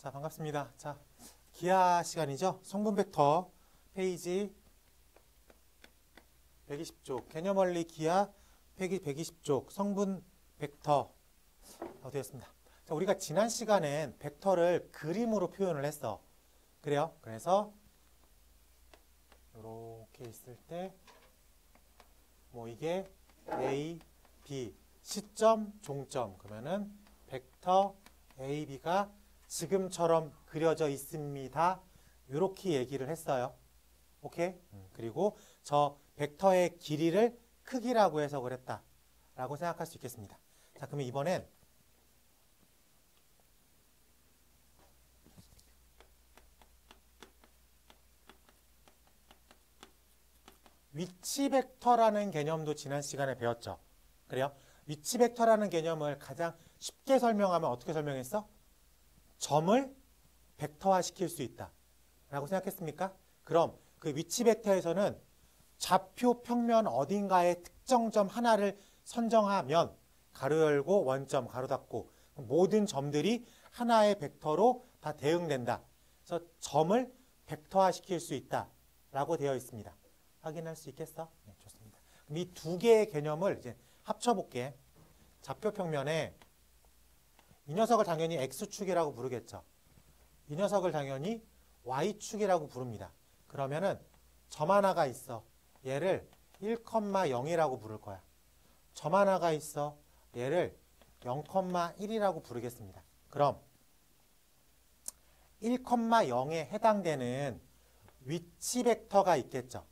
자, 반갑습니다. 자, 기하 시간이죠. 성분 벡터 페이지 120쪽 개념 원리 기하 페이지 120쪽 성분 벡터 되었습니다. 자, 우리가 지난 시간엔 벡터를 그림으로 표현을 했어. 그래요? 그래서 이렇게 있을 때 뭐 이게 A, B 시점, 종점 그러면은 벡터 A, B가 지금처럼 그려져 있습니다. 이렇게 얘기를 했어요. 오케이? 그리고 저 벡터의 길이를 크기라고 해석을 했다. 라고 생각할 수 있겠습니다. 자, 그러면 이번엔 위치 벡터라는 개념도 지난 시간에 배웠죠. 그래요? 위치 벡터라는 개념을 가장 쉽게 설명하면 어떻게 설명했어? 점을 벡터화 시킬 수 있다. 라고 생각했습니까? 그럼 그 위치 벡터에서는 좌표 평면 어딘가에 특정 점 하나를 선정하면 가로 열고 원점 가로 닫고 모든 점들이 하나의 벡터로 다 대응된다. 그래서 점을 벡터화 시킬 수 있다. 라고 되어 있습니다. 확인할 수 있겠어? 네, 좋습니다. 그럼 이 두 개의 개념을 이제 합쳐볼게. 좌표 평면에 이 녀석을 당연히 X축이라고 부르겠죠. 이 녀석을 당연히 Y축이라고 부릅니다. 그러면은 점 하나가 있어. 얘를 1,0이라고 부를 거야. 점 하나가 있어. 얘를 0,1이라고 부르겠습니다. 그럼 1,0에 해당되는 위치 벡터가 있겠죠.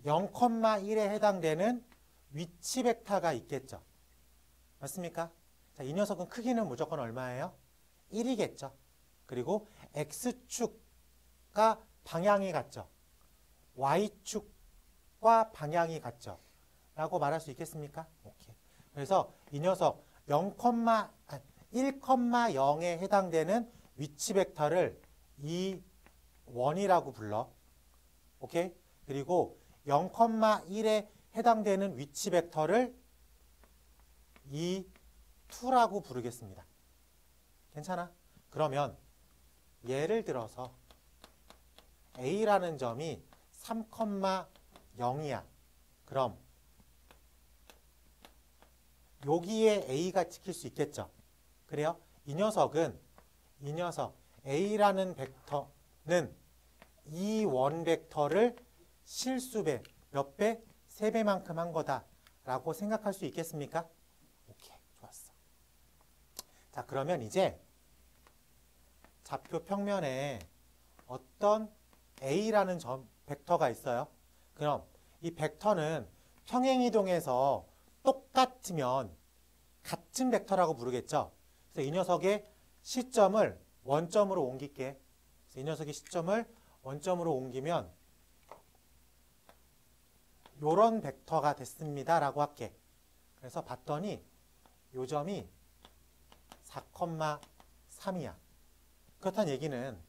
0,1에 해당되는 위치 벡터가 있겠죠. 맞습니까? 자, 이 녀석은 크기는 무조건 얼마예요? 1이겠죠. 그리고 X축과 방향이 같죠. Y축과 방향이 같죠. 라고 말할 수 있겠습니까? 오케이. 그래서 이 녀석 1,0에 해당되는 위치 벡터를 E1이라고 불러. 오케이? 그리고 0,1에 해당되는 위치 벡터를 E2라고 부르겠습니다. 괜찮아? 그러면 예를 들어서 A라는 점이 3,0이야. 그럼 여기에 A가 찍힐 수 있겠죠. 그래요? 이 녀석 A라는 벡터는 E1 벡터를 실수배, 몇 배? 3배만큼 한 거다라고 생각할 수 있겠습니까? 오케이, 좋았어. 자, 그러면 이제 좌표 평면에 어떤 A라는 점, 벡터가 있어요. 그럼 이 벡터는 평행이동에서 똑같으면 같은 벡터라고 부르겠죠. 그래서 이 녀석의 시점을 원점으로 옮길게. 그래서 이 녀석의 시점을 원점으로 옮기면 요런 벡터가 됐습니다. 라고 할게. 그래서 봤더니 요 점이 4,3이야. 그렇다는 얘기는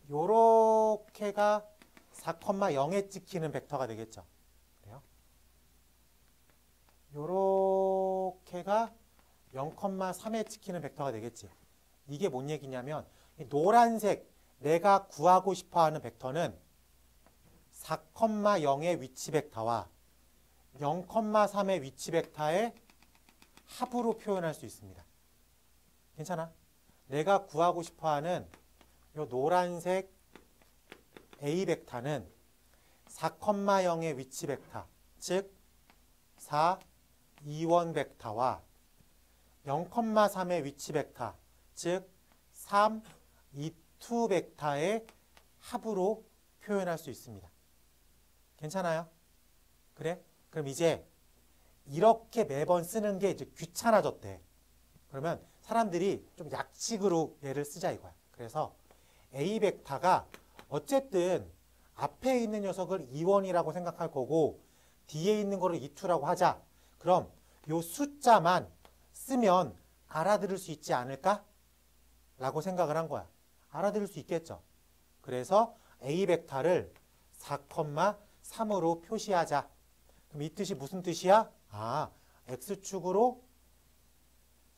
요렇게가 4,0에 찍히는 벡터가 되겠죠. 그래요? 요렇게가 0,3에 찍히는 벡터가 되겠지. 이게 뭔 얘기냐면 이 노란색 내가 구하고 싶어하는 벡터는 4,0의 위치 벡터와 0,3의 위치 벡터의 합으로 표현할 수 있습니다. 괜찮아? 내가 구하고 싶어하는 이 노란색 A 벡터는 4,0의 위치 벡터, 즉 4, 2원 벡터와 0,3의 위치 벡터, 즉 3, 2, 2 벡터의 합으로 표현할 수 있습니다. 괜찮아요? 그래? 그럼 이제 이렇게 매번 쓰는 게 이제 귀찮아졌대. 그러면 사람들이 좀 약식으로 얘를 쓰자 이거야. 그래서 A 벡터가 어쨌든 앞에 있는 녀석을 2원이라고 생각할 거고 뒤에 있는 거를 2,2라고 하자. 그럼 요 숫자만 쓰면 알아들을 수 있지 않을까? 라고 생각을 한 거야. 알아들을 수 있겠죠. 그래서 A 벡터를 4,3으로 표시하자. 그럼 이 뜻이 무슨 뜻이야? 아, X축으로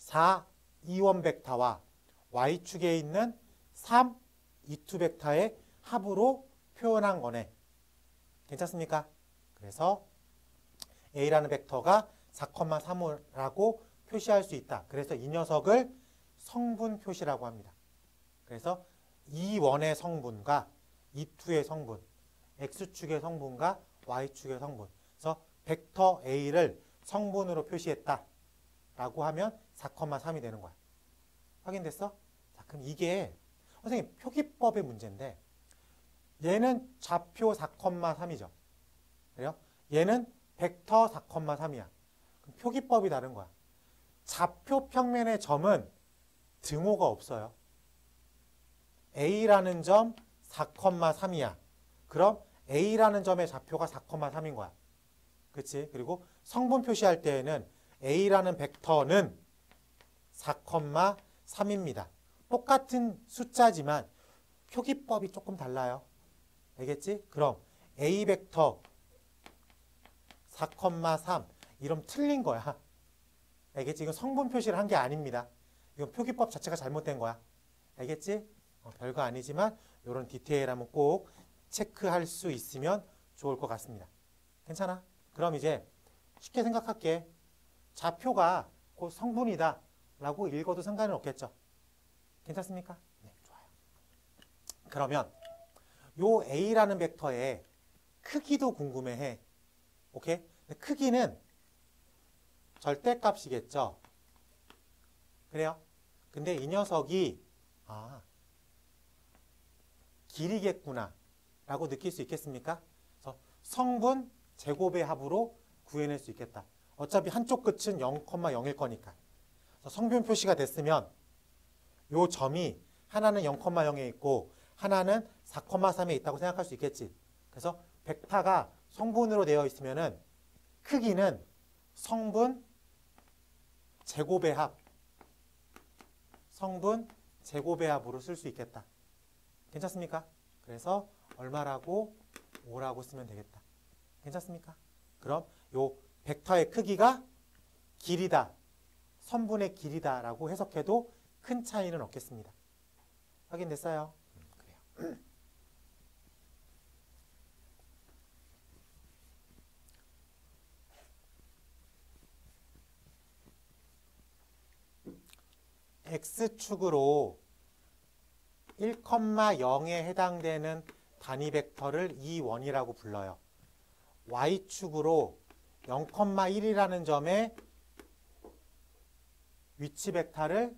4 2원 벡터와 y축에 있는 3 2투 벡터의 합으로 표현한 거네. 괜찮습니까? 그래서 A라는 벡터가 4,3이라고 표시할 수 있다. 그래서 이 녀석을 성분 표시라고 합니다. 그래서 E1의 성분과 E2의 성분, X축의 성분과 Y축의 성분. 그래서 벡터 A를 성분으로 표시했다. 라고 하면 4,3이 되는 거야. 확인됐어? 자, 그럼 이게 선생님 표기법의 문제인데 얘는 좌표 4,3이죠. 그래요? 얘는 벡터 4,3이야. 그럼 표기법이 다른 거야. 좌표 평면의 점은 등호가 없어요. A라는 점 4,3이야. 그럼 A라는 점의 좌표가 4,3인 거야. 그치? 그리고 성분 표시할 때에는 A라는 벡터는 4,3입니다. 똑같은 숫자지만 표기법이 조금 달라요. 알겠지? 그럼 A 벡터 4,3 이러면 틀린 거야. 알겠지? 이건 성분 표시를 한 게 아닙니다. 이건 표기법 자체가 잘못된 거야. 알겠지? 별거 아니지만 이런 디테일하면 꼭 체크할 수 있으면 좋을 것 같습니다. 괜찮아? 그럼 이제 쉽게 생각할게. 좌표가 곧 성분이다 라고 읽어도 상관은 없겠죠? 괜찮습니까? 네, 좋아요. 그러면 요 A라는 벡터의 크기도 궁금해해. 오케이? 크기는 절대값이겠죠? 그래요? 근데 이 녀석이 길이겠구나 라고 느낄 수 있겠습니까? 그래서 성분 제곱의 합으로 구해낼 수 있겠다. 어차피 한쪽 끝은 0,0일 거니까. 그래서 성분 표시가 됐으면 요 점이 하나는 0,0에 있고 하나는 4,3에 있다고 생각할 수 있겠지. 그래서 벡터가 성분으로 되어 있으면은 크기는 성분 제곱의 합, 성분 제곱의 합으로 쓸 수 있겠다. 괜찮습니까? 그래서 얼마라고 5라고 쓰면 되겠다. 괜찮습니까? 그럼 요 벡터의 크기가 길이다, 선분의 길이다라고 해석해도 큰 차이는 없겠습니다. 확인됐어요? 그래요. X축으로 1,0에 해당되는 단위 벡터를 E1이라고 불러요. Y축으로 0,1이라는 점에 위치 벡터를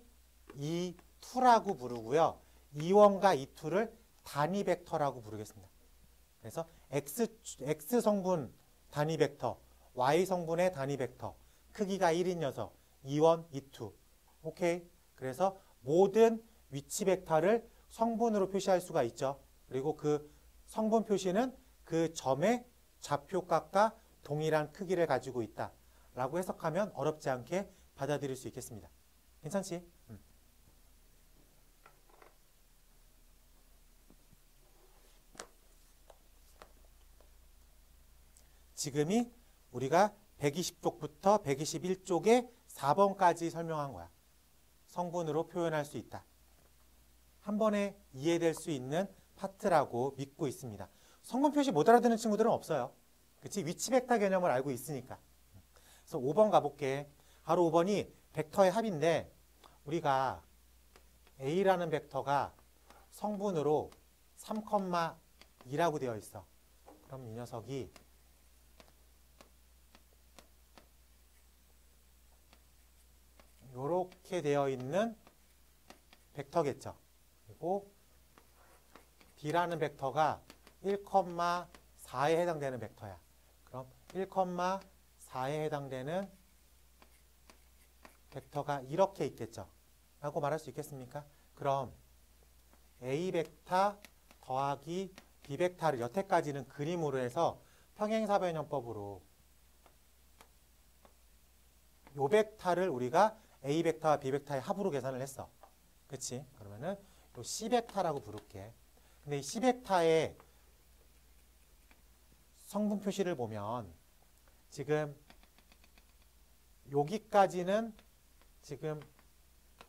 E2라고 부르고요. E1과 E2를 단위 벡터라고 부르겠습니다. 그래서 X 성분 단위 벡터, Y 성분의 단위 벡터, 크기가 1인 녀석, E1, E2. 오케이? 그래서 모든 위치 벡터를 성분으로 표시할 수가 있죠. 그리고 그 성분 표시는 그 점의 좌표값과 동일한 크기를 가지고 있다 라고 해석하면 어렵지 않게 받아들일 수 있겠습니다. 괜찮지? 지금이 우리가 120쪽부터 121쪽에 4번까지 설명한 거야. 성분으로 표현할 수 있다. 한 번에 이해될 수 있는 파트라고 믿고 있습니다. 성분 표시 못 알아듣는 친구들은 없어요. 그치? 위치 벡터 개념을 알고 있으니까. 그래서 5번 가볼게. 바로 5번이 벡터의 합인데 우리가 A라는 벡터가 성분으로 3,2라고 되어 있어. 그럼 이 녀석이 이렇게 되어 있는 벡터겠죠. 그리고 B라는 벡터가 1,4에 해당되는 벡터야. 그럼 1,4에 해당되는 벡터가 이렇게 있겠죠. 라고 말할 수 있겠습니까? 그럼 A 벡터 더하기 B 벡터를 여태까지는 그림으로 해서 평행사변형법으로 요 벡터를 우리가 A 벡터와 B 벡터의 합으로 계산을 했어. 그치? 그러면은 요 C 벡터라고 부를게. 근데 이 C 벡터의 성분 표시를 보면 지금 여기까지는 지금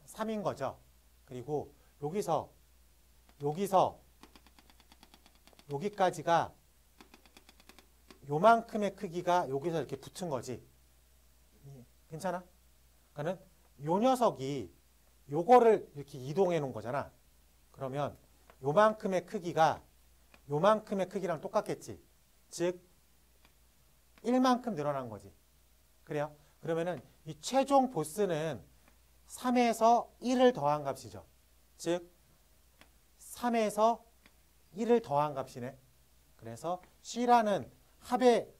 3인 거죠. 그리고 여기서 여기까지가 요만큼의 크기가 여기서 이렇게 붙은 거지. 괜찮아? 그러니까는 요 녀석이 요거를 이렇게 이동해 놓은 거잖아. 그러면 요만큼의 크기가 요만큼의 크기랑 똑같겠지. 즉 1만큼 늘어난 거지. 그래요? 그러면은 이 최종 보스는 3에서 1을 더한 값이죠. 즉 3에서 1을 더한 값이네. 그래서 C라는 합의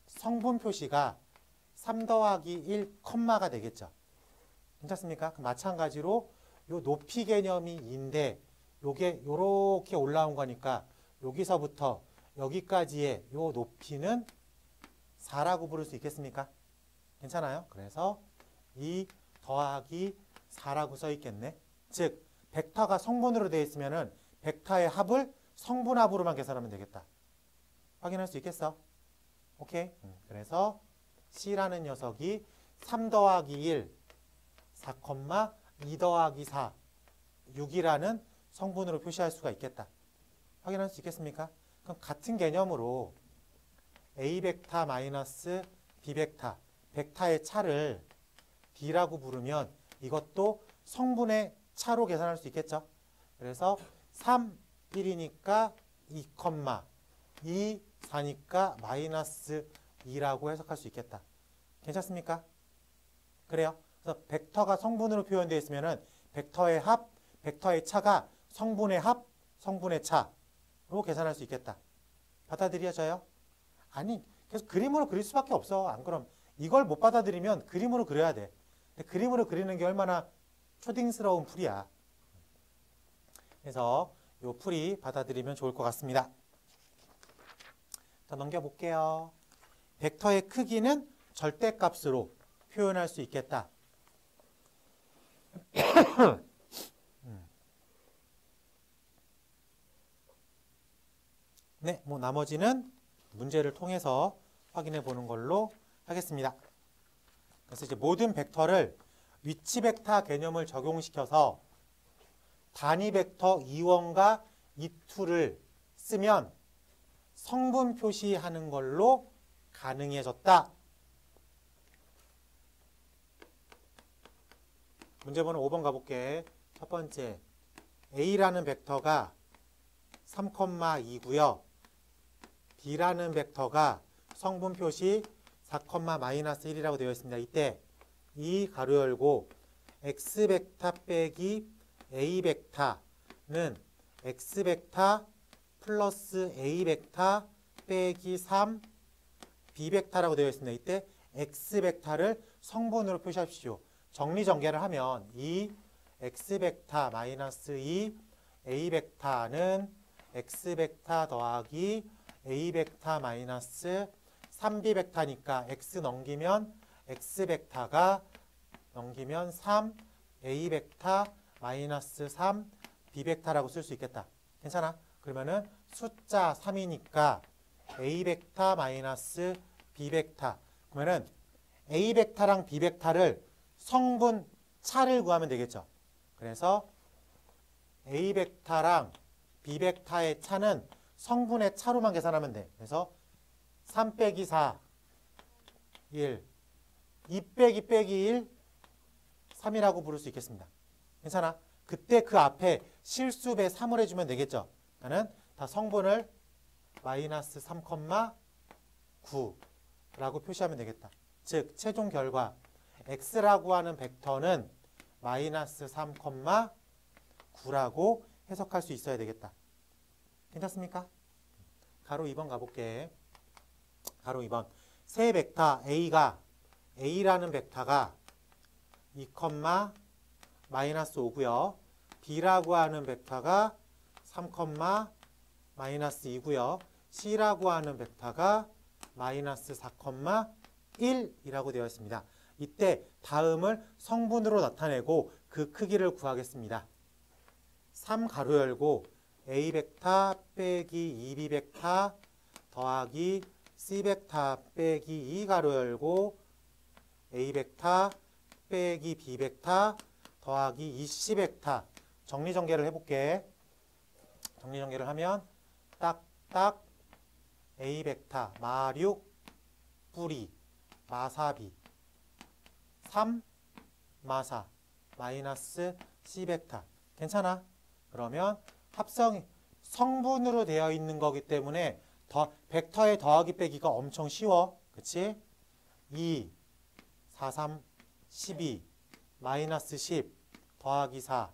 성분 표시가 3 더하기 1, 컴마가 되겠죠. 괜찮습니까? 마찬가지로 요 높이 개념이 2인데 요게 요렇게 올라온 거니까 여기서부터 여기까지의 요 높이는 4라고 부를 수 있겠습니까? 괜찮아요? 그래서 2 더하기 4라고 써 있겠네. 즉 벡터가 성분으로 되어 있으면은 벡터의 합을 성분합으로만 계산하면 되겠다. 확인할 수 있겠어? 오케이? 그래서 C라는 녀석이 3 더하기 1, 4, 2 더하기 4, 6이라는 성분으로 표시할 수가 있겠다. 확인할 수 있겠습니까? 그럼 같은 개념으로 A 벡터 마이너스 B 벡터, 벡터의 차를 B라고 부르면 이것도 성분의 차로 계산할 수 있겠죠. 그래서 3, 1이니까 2, 2, 4니까 마이너스 2라고 해석할 수 있겠다. 괜찮습니까? 그래요. 그래서 벡터가 성분으로 표현되어 있으면은 벡터의 합, 벡터의 차가 성분의 합, 성분의 차로 계산할 수 있겠다. 받아들여져요? 아니, 계속 그림으로 그릴 수밖에 없어. 안 그럼 이걸 못 받아들이면 그림으로 그려야 돼. 근데 그림으로 그리는 게 얼마나 초딩스러운 풀이야. 그래서 이 풀이 받아들이면 좋을 것 같습니다. 자, 넘겨볼게요. 벡터의 크기는 절대값으로 표현할 수 있겠다. 네, 뭐 나머지는 문제를 통해서 확인해 보는 걸로 하겠습니다. 그래서 이제 모든 벡터를 위치 벡터 개념을 적용시켜서 단위 벡터 2원과 2투를 쓰면 성분 표시하는 걸로 가능해졌다. 문제 번호 5번 가볼게. 첫 번째, A라는 벡터가 3,2고요. B라는 벡터가 성분 표시 4,-1이라고 되어 있습니다. 이때 이 가로 열고 X 벡터 빼기 A 벡터는 X 벡터 플러스 A 벡터 빼기 3 B 벡터라고 되어 있습니다. 이때 X 벡터를 성분으로 표시하십시오. 정리정계를 하면 이 X 벡터 마이너스 2 A 벡터는 X 벡터 더하기 A 벡터 마이너스 3B 벡터니까 X 넘기면 X 벡터가 넘기면 3 A 벡터 마이너스 3 B 벡터라고 쓸 수 있겠다. 괜찮아? 그러면은 숫자 3이니까 A 벡터 마이너스 B 벡터. 그러면은 A 벡터랑 B 벡터를 성분 차를 구하면 되겠죠. 그래서 A 벡터랑 B 벡터의 차는 성분의 차로만 계산하면 돼. 그래서 3 빼기 4, 1, 2 빼기 빼기 1, 3이라고 부를 수 있겠습니다. 괜찮아? 그때 그 앞에 실수배 3을 해주면 되겠죠. 나는 다 성분을 마이너스 3,9라고 표시하면 되겠다. 즉 최종 결과 x라고 하는 벡터는 마이너스 3,9라고 해석할 수 있어야 되겠다. 괜찮습니까? 가로 2번 가볼게. 가로 2번. 세 벡터 A라는 벡터가 2, 마이너스 5고요. B라고 하는 벡터가 3, 마이너스 2고요. C라고 하는 벡터가 마이너스 4, 1이라고 되어 있습니다. 이때 다음을 성분으로 나타내고 그 크기를 구하겠습니다. 3 가로 열고 A 벡터 빼기 2B 벡터 더하기 C 벡터 빼기 2 가로 열고 A 벡터 빼기 B 벡터 더하기 2C 벡터. 정리전개를 해볼게. 정리전개를 하면 딱딱 A 벡터 마6 뿌리 마4B 3 마4 마이너스 C 벡터. 괜찮아? 그러면 합성 성분으로 되어 있는 거기 때문에 벡터의 더하기 빼기가 엄청 쉬워. 그치? 2 4 3 12 마이너스 10 더하기 4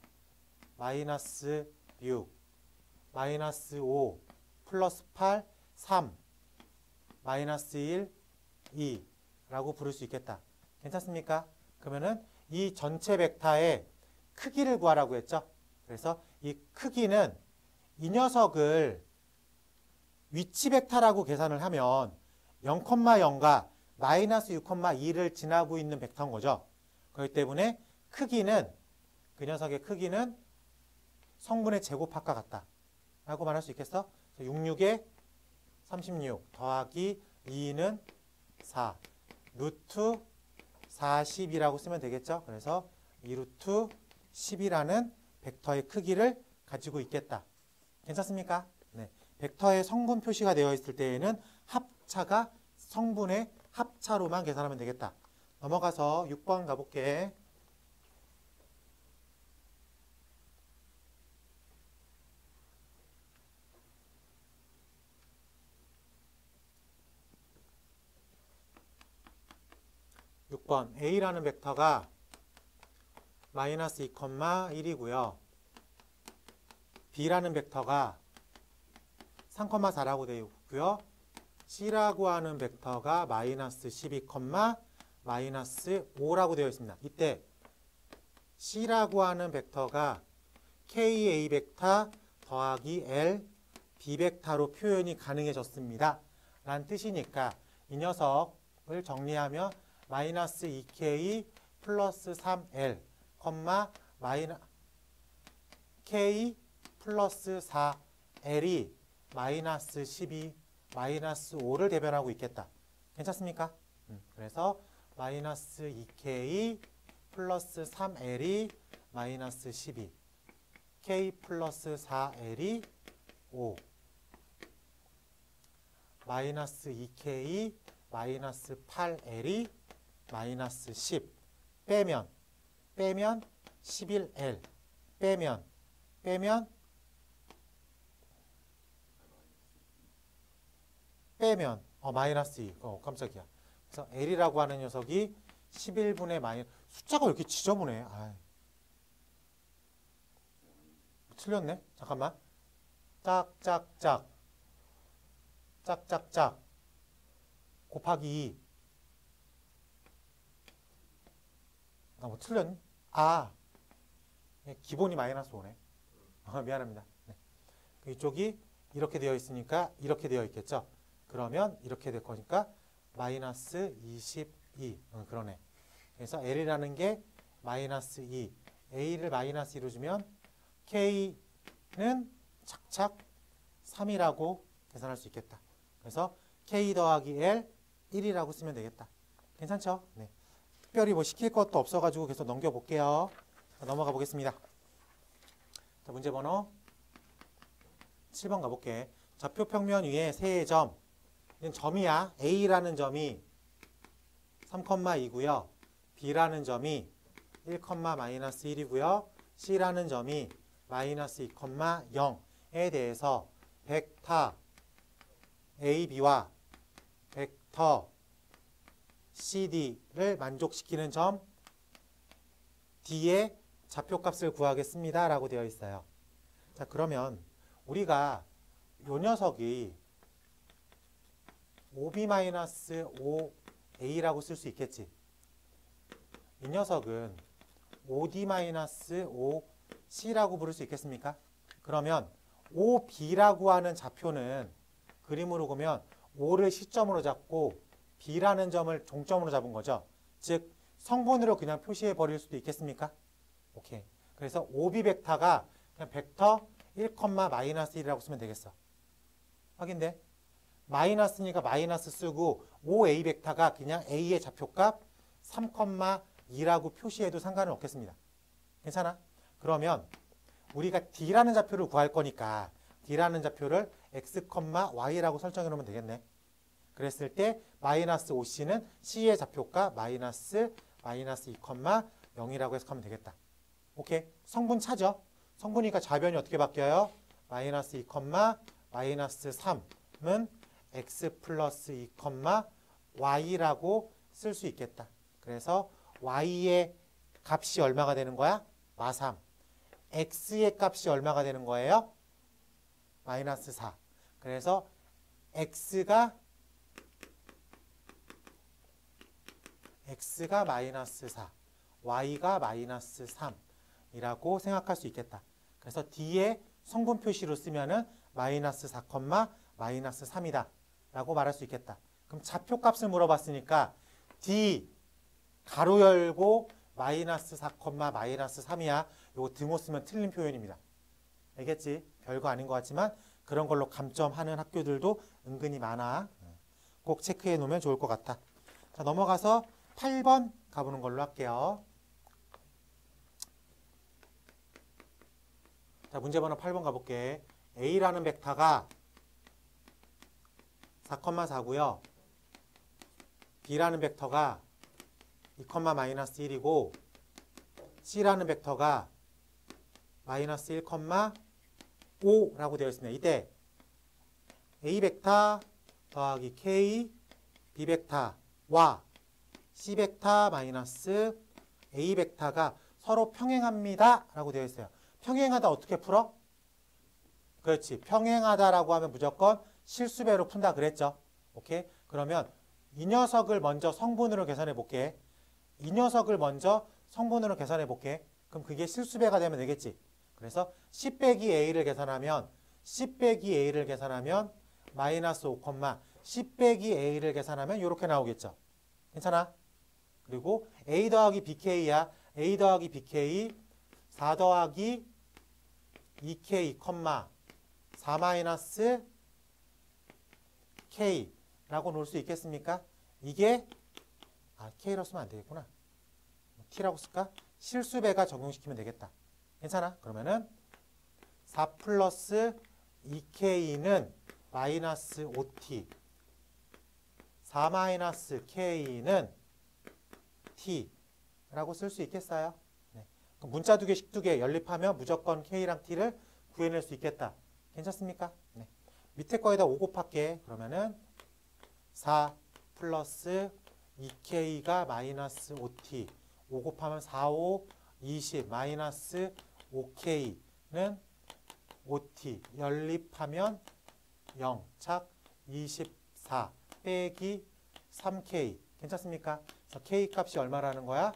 마이너스 6 마이너스 5 플러스 8 3 마이너스 1 2 라고 부를 수 있겠다. 괜찮습니까? 그러면은 이 전체 벡터의 크기를 구하라고 했죠. 그래서 이 크기는 이 녀석을 위치 벡터라고 계산을 하면 0,0과 마이너스 6,2를 지나고 있는 벡터인 거죠. 그렇기 때문에 크기는 그 녀석의 크기는 성분의 제곱합과 같다 라고 말할 수 있겠어? 66에 36 더하기 2는 4 루트 40이라고 쓰면 되겠죠. 그래서 2루트 10이라는 벡터의 크기를 가지고 있겠다. 괜찮습니까? 네. 벡터의 성분 표시가 되어 있을 때에는 합차가 성분의 합차로만 계산하면 되겠다. 넘어가서 6번 가볼게. A라는 벡터가 마이너스 2,1이고요. B라는 벡터가 3,4라고 되어 있고요. C라고 하는 벡터가 마이너스 12, 마이너스 5라고 되어 있습니다. 이때 C라고 하는 벡터가 KA 벡터 더하기 L B 벡터로 표현이 가능해졌습니다. 라는 뜻이니까 이 녀석을 정리하면 마이너스 2K 플러스 3L, K 플러스 4L이 마이너스 12, 마이너스 5를 대변하고 있겠다. 괜찮습니까? 그래서 마이너스 2K 플러스 3L이 마이너스 12, K 플러스 4L이 5, 마이너스 2K 마이너스 8L이 마이너스 10 빼면 11L 빼면 마이너스 2 깜짝이야. 그래서 L이라고 하는 녀석이 11분의 마이너스 숫자가 왜 이렇게 지저분해. 아이. 틀렸네. 잠깐만. 짝짝짝 곱하기 2. 나 뭐 틀렸니? 기본이 마이너스 5네. 미안합니다. 네. 이쪽이 이렇게 되어 있으니까 이렇게 되어 있겠죠. 그러면 이렇게 될 거니까 마이너스 22. 그러네. 그래서 L이라는 게 마이너스 2. A를 마이너스 2로 주면 K는 착착 3이라고 계산할 수 있겠다. 그래서 K 더하기 L 1이라고 쓰면 되겠다. 괜찮죠? 네. 특별히 뭐 시킬 것도 없어가지고 계속 넘겨볼게요. 자, 넘어가 보겠습니다. 자, 문제 번호 7번 가볼게. 좌표 평면 위에 세 점. 이건 점이야. A라는 점이 3,2고요. B라는 점이 1,-1이고요. C라는 점이 마이너스 2,0에 대해서 벡터 AB와 벡터 CD를 만족시키는 점 D의 좌표값을 구하겠습니다. 라고 되어 있어요. 자, 그러면 우리가 요 녀석이 5B-5A라고 쓸 수 있겠지. 이 녀석은 5D-5C라고 부를 수 있겠습니까? 그러면 5B라고 하는 좌표는 그림으로 보면 5를 시점으로 잡고 B라는 점을 종점으로 잡은 거죠. 즉 성분으로 그냥 표시해 버릴 수도 있겠습니까? 오케이. 그래서 5B 벡터가 그냥 벡터 1,-1이라고 쓰면 되겠어. 확인돼? 마이너스니까 마이너스 쓰고 5A 벡터가 그냥 A의 좌표값 2라고 표시해도 상관은 없겠습니다. 괜찮아? 그러면 우리가 D라는 좌표를 구할 거니까 D라는 좌표를 x, y라고 설정해 놓으면 되겠네. 그랬을 때 마이너스 5c는 C의 좌표가 마이너스 2, 0이라고 해석하면 되겠다. 오케이? 성분 차죠? 성분이니까 좌변이 어떻게 바뀌어요? 마이너스 2, 마이너스 3은 x 플러스 2, y라고 쓸 수 있겠다. 그래서 y의 값이 얼마가 되는 거야? 마3. x의 값이 얼마가 되는 거예요? 마이너스 4. 그래서 x가 마이너스 4, y가 마이너스 3이라고 생각할 수 있겠다. 그래서 D의 성분 표시로 쓰면은 마이너스 4, 마이너스 3이다 라고 말할 수 있겠다. 그럼 좌표값을 물어봤으니까 D 가로 열고 마이너스 4, 마이너스 3이야. 요거 등호 쓰면 틀린 표현입니다. 알겠지? 별거 아닌 것 같지만 그런 걸로 감점하는 학교들도 은근히 많아. 꼭 체크해 놓으면 좋을 것 같아. 자, 넘어가서 8번 가보는 걸로 할게요. 자, 문제번호 8번 가볼게. A라는 벡터가 4,4고요. B라는 벡터가 2, 마이너스 1이고 C라는 벡터가 마이너스 1, 5라고 되어 있습니다. 이때 A 벡터 더하기 K, B 벡터와 C 벡터 마이너스 A 벡터가 서로 평행합니다 라고 되어 있어요. 평행하다 어떻게 풀어? 그렇지. 평행하다라고 하면 무조건 실수배로 푼다 그랬죠. 오케이? 그러면 이 녀석을 먼저 성분으로 계산해 볼게. 이 녀석을 먼저 성분으로 계산해 볼게. 그럼 그게 실수배가 되면 되겠지. 그래서 C 빼기 A를 계산하면 마이너스 5, C 빼기 A를 계산하면 이렇게 나오겠죠. 괜찮아? 그리고 A 더하기 BK야. A 더하기 BK 4 더하기 2K, 4 마이너스 K라고 놓을 수 있겠습니까? 이게 K라고 쓰면 안 되겠구나. T라고 쓸까? 실수배가 적용시키면 되겠다. 괜찮아? 그러면은 4 플러스 2K는 마이너스 5T 4 마이너스 K는 T라고 쓸 수 있겠어요? 네. 그럼 문자 두 개씩 두 개 연립하면 무조건 K랑 T를 구해낼 수 있겠다. 괜찮습니까? 네. 밑에 거에다 5 곱할게. 그러면은 4 플러스 2K가 마이너스 5T 5 곱하면 4, 5, 20 마이너스 5K는 5T 연립하면 0 착 24 빼기 3K 괜찮습니까? 그래서 K 값이 얼마라는 거야?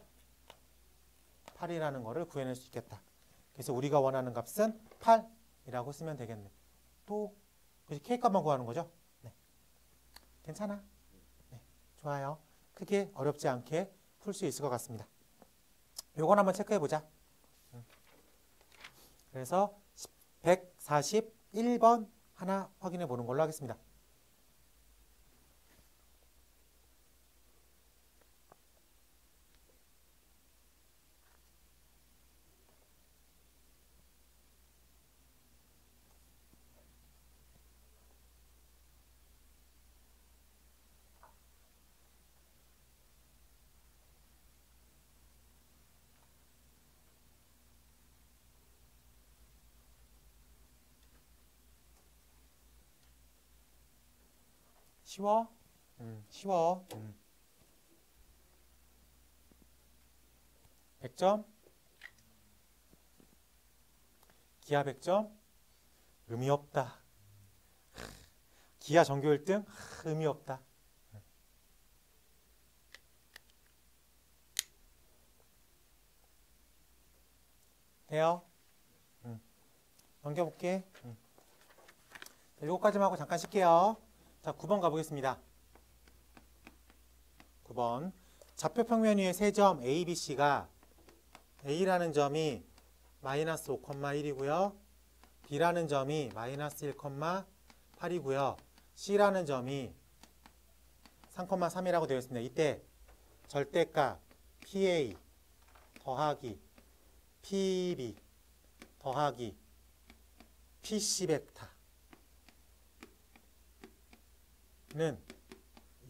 8이라는 거를 구해낼 수 있겠다. 그래서 우리가 원하는 값은 8이라고 쓰면 되겠네. 또 K 값만 구하는 거죠? 네. 괜찮아? 네. 좋아요. 크게 어렵지 않게 풀 수 있을 것 같습니다. 요건 한번 체크해 보자. 그래서 141번 하나 확인해 보는 걸로 하겠습니다. 쉬워? 쉬워. 100점? 기하 100점? 의미 없다. 기하 전교 1등? 의미 없다. 돼요? 넘겨볼게. 이거까지만 하고 잠깐 쉴게요. 자, 9번 가보겠습니다. 9번. 좌표 평면 위의 세 점 A, B, C가 A라는 점이 마이너스 5,1이고요. B라는 점이 마이너스 1,8이고요. C라는 점이 3,3이라고 되어 있습니다. 이때 절대값 PA 더하기 PB 더하기 PC 벡터는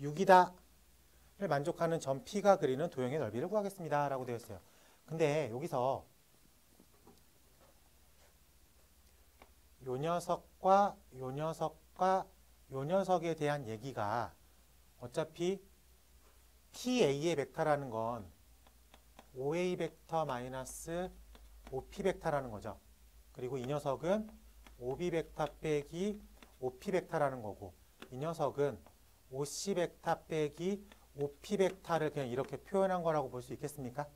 6이다를 만족하는 점 P가 그리는 도형의 넓이를 구하겠습니다. 라고 되어 있어요. 근데 여기서 요 녀석과 요 녀석과 요 녀석에 대한 얘기가 어차피 PA의 벡터라는 건 OA 벡터 마이너스 OP 벡터라는 거죠. 그리고 이 녀석은 OB 벡터 빼기 OP 벡터라는 거고, 이 녀석은 OC 벡터 빼기 OP 벡터를 그냥 이렇게 표현한 거라고 볼 수 있겠습니까?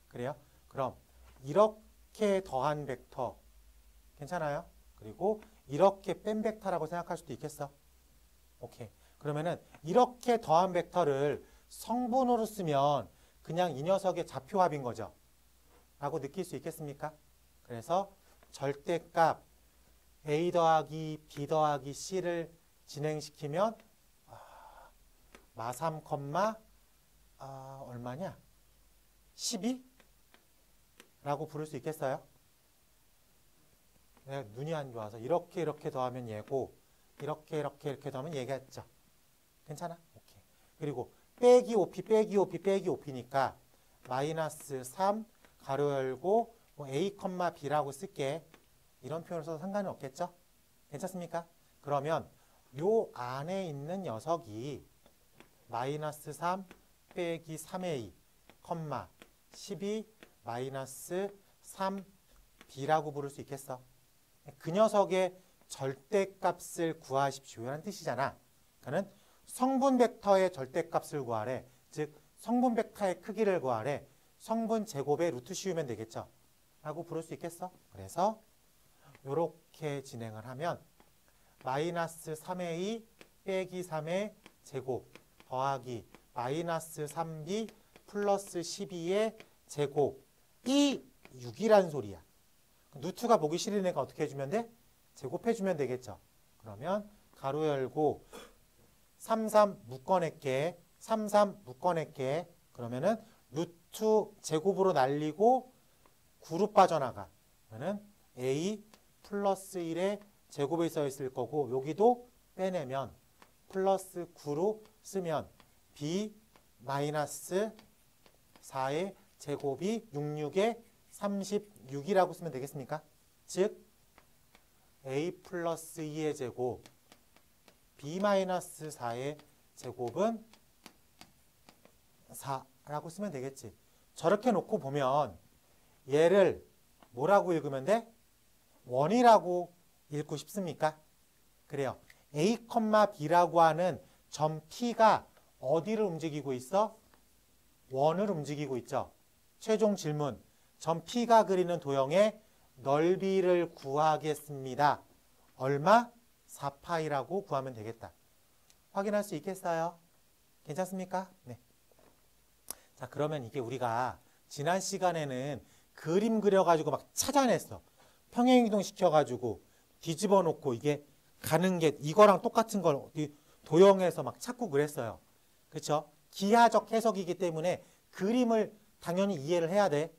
그래요? 그럼 이렇게 더한 벡터 괜찮아요? 그리고 이렇게 뺀 벡터라고 생각할 수도 있겠어. 오케이. 그러면은 이렇게 더한 벡터를 성분으로 쓰면 그냥 이 녀석의 좌표합인 거죠. 라고 느낄 수 있겠습니까? 그래서 절대값 A 더하기 B 더하기 C를 진행시키면 마3, 얼마냐? 12? 라고 부를 수 있겠어요? 내가 눈이 안 좋아서 이렇게 더하면 얘고, 이렇게 더하면 얘겠죠. 괜찮아? 오케이. 그리고 빼기 5P 빼기 5P 빼기 5P니까 마이너스 3 가로 열고 뭐 A, B라고 쓸게. 이런 표현을 써도 상관은 없겠죠? 괜찮습니까? 그러면 요 안에 있는 녀석이 마이너스 3 빼기 3A, 12 마이너스 3B라고 부를 수 있겠어. 그 녀석의 절대값을 구하십시오. 라는 뜻이잖아. 그러니까 성분 벡터의 절대값을 구하래. 즉 성분 벡터의 크기를 구하래. 성분 제곱의 루트 씌우면 되겠죠. 라고 부를 수 있겠어. 그래서 이렇게 진행을 하면 마이너스 3A 빼기 3의 제곱 더하기 마이너스 3B 플러스 12의 제곱이 6이라는 소리야. 루트가 보기 싫으니까 어떻게 해주면 돼? 제곱해주면 되겠죠. 그러면 가로 열고 33 묶어낼게. 33 묶어낼게. 그러면은 루트 제곱으로 날리고 9로 빠져나가. 그러면은 A 플러스 1의 제곱이 써 있을 거고, 여기도 빼내면 플러스 9로 쓰면 B 마이너스 4의 제곱이 66의 36이라고 쓰면 되겠습니까? 즉 A 플러스 2의 제곱 B 마이너스 4의 제곱은 4라고 쓰면 되겠지. 저렇게 놓고 보면 얘를 뭐라고 읽으면 돼? 원이라고 읽고 싶습니까? 그래요. A, B라고 하는 점 P가 어디를 움직이고 있어? 원을 움직이고 있죠. 최종 질문. 점 P가 그리는 도형의 넓이를 구하겠습니다. 얼마? 4파이라고 구하면 되겠다. 확인할 수 있겠어요? 괜찮습니까? 네. 자, 그러면 이게 우리가 지난 시간에는 그림 그려가지고 막 찾아냈어. 평행이동 시켜가지고 뒤집어 놓고 이게 가는 게 이거랑 똑같은 걸 도형에서 막 찾고 그랬어요. 그렇죠? 기하적 해석이기 때문에 그림을 당연히 이해를 해야 돼.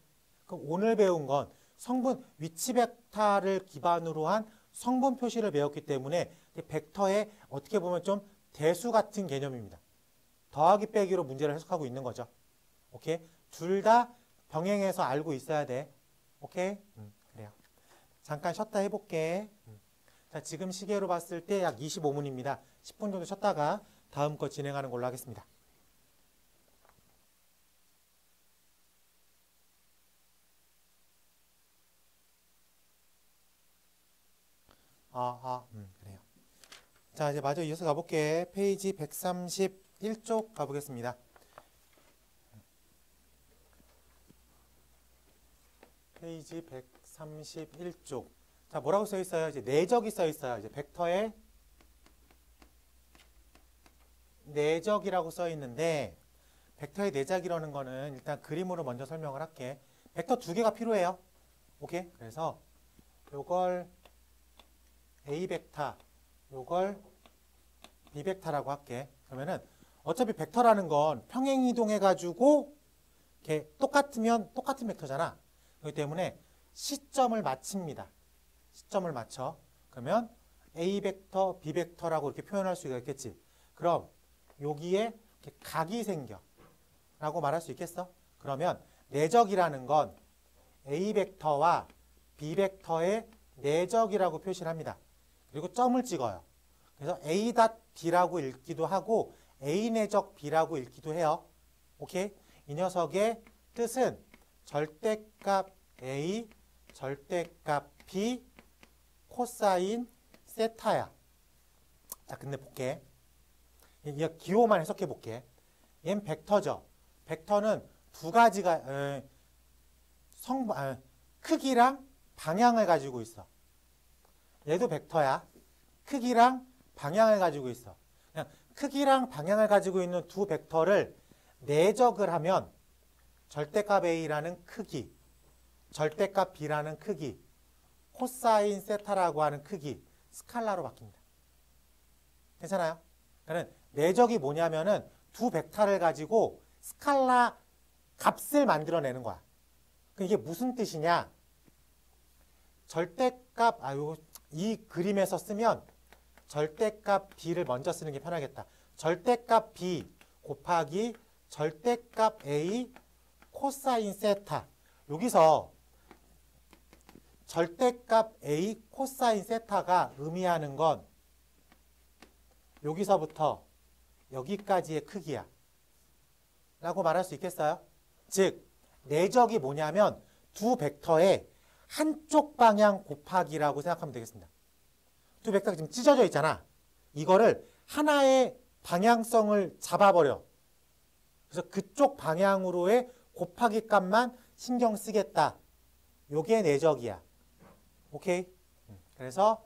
그럼 오늘 배운 건 성분 위치 벡터를 기반으로 한 성분 표시를 배웠기 때문에 벡터의 어떻게 보면 좀 대수 같은 개념입니다. 더하기 빼기로 문제를 해석하고 있는 거죠. 오케이? 둘 다 병행해서 알고 있어야 돼. 오케이? 그래요. 잠깐 쉬었다 해볼게. 자, 지금 시계로 봤을 때 약 25분입니다. 10분 정도 쉬었다가 다음 거 진행하는 걸로 하겠습니다. 그래요. 자, 이제 마저 이어서 가볼게. 페이지 131쪽 가보겠습니다. 페이지 131쪽. 자, 뭐라고 써 있어요? 이제 내적이 써 있어요. 이제 벡터의 내적이라고 써 있는데, 벡터의 내적이라는 거는 일단 그림으로 먼저 설명을 할게. 벡터 두 개가 필요해요. 오케이? 그래서 요걸 A 벡터, 요걸 B 벡터라고 할게. 그러면은 어차피 벡터라는 건 평행 이동해가지고 이렇게 똑같으면 똑같은 벡터잖아. 그렇기 때문에 시점을 맞춥니다. 시점을 맞춰. 그러면 A 벡터, B 벡터라고 이렇게 표현할 수가 있겠지. 그럼 여기에 이렇게 각이 생겨. 라고 말할 수 있겠어? 그러면 내적이라는 건 A 벡터와 B 벡터의 내적이라고 표시를 합니다. 그리고 점을 찍어요. 그래서 A.B라고 읽기도 하고 A 내적 B라고 읽기도 해요. 오케이? 이 녀석의 뜻은 절대값 A, 절대값 B, 코사인 세타야. 자, 근데 볼게. 이 기호만 해석해 볼게. 얘는 벡터죠. 벡터는 두 가지가 크기랑 방향을 가지고 있어. 얘도 벡터야. 크기랑 방향을 가지고 있어. 그냥 크기랑 방향을 가지고 있는 두 벡터를 내적을 하면 절대값 A라는 크기, 절대값 B라는 크기, 코사인 세타라고 하는 크기, 스칼라로 바뀝니다. 괜찮아요? 그러니까 내적이 뭐냐면은 두 벡터를 가지고 스칼라 값을 만들어내는 거야. 이게 무슨 뜻이냐? 절대값, 이 그림에서 쓰면 절대값 B를 먼저 쓰는 게 편하겠다. 절대값 B 곱하기 절대값 A 코사인 세타. 여기서 절대값 A 코사인 세타가 의미하는 건 여기서부터 여기까지의 크기야. 라고 말할 수 있겠어요? 즉, 내적이 뭐냐면 두 벡터의 한쪽 방향 곱하기라고 생각하면 되겠습니다. 두 벡터가 지금 찢어져 있잖아. 이거를 하나의 방향성을 잡아버려. 그래서 그쪽 방향으로의 곱하기 값만 신경 쓰겠다. 요게 내적이야. 오케이? 그래서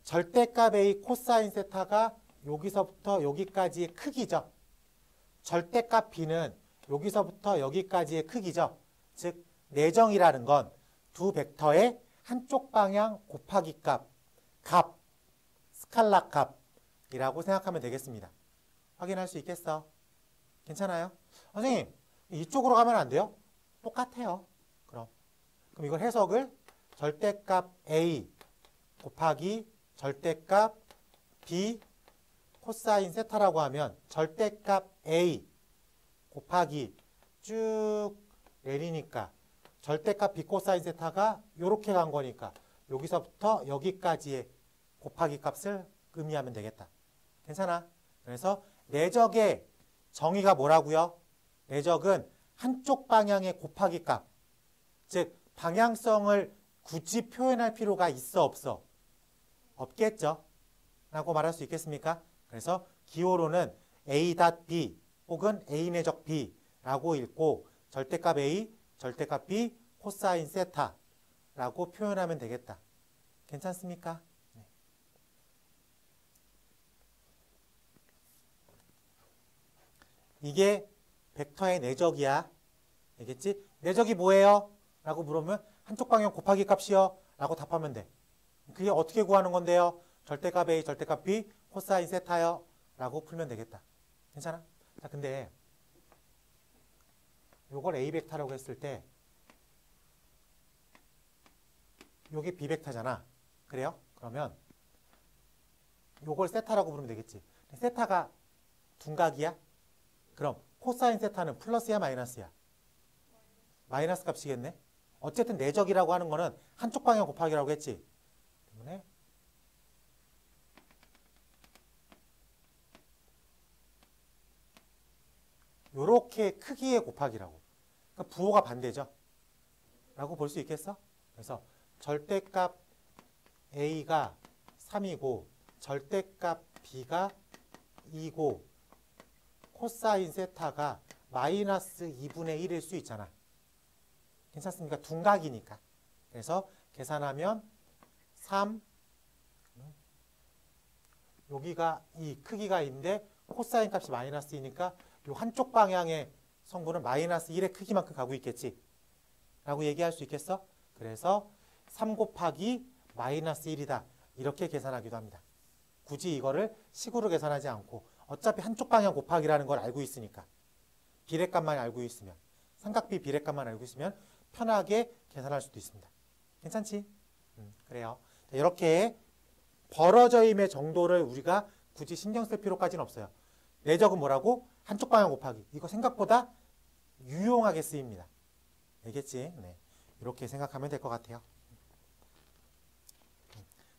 절대값 A 코사인 세타가 여기서부터 여기까지의 크기죠. 절대값 B는 여기서부터 여기까지의 크기죠. 즉 내정이라는 건 두 벡터의 한쪽 방향 곱하기 값, 스칼라 값이라고 생각하면 되겠습니다. 확인할 수 있겠어? 괜찮아요? 선생님, 이쪽으로 가면 안 돼요? 똑같아요. 그럼 이걸 해석을 절대값 A 곱하기 절대값 B 코사인 세타라고 하면 절대값 A 곱하기 쭉 내리니까 절대값 B 코사인 세타가 이렇게 간 거니까 여기서부터 여기까지의 곱하기 값을 의미하면 되겠다. 괜찮아? 그래서 내적의 정의가 뭐라고요? 내적은 한쪽 방향의 곱하기 값, 즉 방향성을 굳이 표현할 필요가 있어 없어? 없겠죠? 라고 말할 수 있겠습니까? 그래서 기호로는 A.B 혹은 A 내적 B라고 읽고 절대값 A, 절대값 B, 코사인 세타라고 표현하면 되겠다. 괜찮습니까? 네. 이게 벡터의 내적이야. 알겠지? 내적이 뭐예요? 라고 물으면 한쪽 방향 곱하기 값이요. 라고 답하면 돼. 그게 어떻게 구하는 건데요? 절대값 A, 절대값 B, 코사인 세타요. 라고 풀면 되겠다. 괜찮아? 자, 근데 요걸 A 벡터라고 했을 때 요게 B 벡터잖아. 그래요? 그러면 요걸 세타라고 부르면 되겠지. 세타가 둔각이야? 그럼 코사인 세타는 플러스야 마이너스야? 마이너스 값이겠네. 어쨌든 내적이라고 하는 거는 한쪽 방향 곱하기라고 했지. 때문에 요렇게 크기의 곱하기라고. 그러니까 부호가 반대죠. 라고 볼 수 있겠어? 그래서 절대값 A가 3이고 절대값 B가 2고 코사인 세타가 마이너스 2분의 1일 수 있잖아. 괜찮습니까? 둔각이니까. 그래서 계산하면 3 여기가 이 크기가 있는데 코사인 값이 마이너스 2니까 이 한쪽 방향의 성분은 마이너스 1의 크기만큼 가고 있겠지. 라고 얘기할 수 있겠어? 그래서 3 곱하기 마이너스 1이다. 이렇게 계산하기도 합니다. 굳이 이거를 식으로 계산하지 않고 어차피 한쪽 방향 곱하기라는 걸 알고 있으니까. 비례값만 알고 있으면, 삼각비 비례값만 알고 있으면 편하게 계산할 수도 있습니다. 괜찮지? 그래요. 자, 이렇게 벌어져임의 정도를 우리가 굳이 신경 쓸 필요까지는 없어요. 내적은 뭐라고? 한쪽 방향 곱하기. 이거 생각보다 유용하게 쓰입니다. 알겠지? 네. 이렇게 생각하면 될 것 같아요.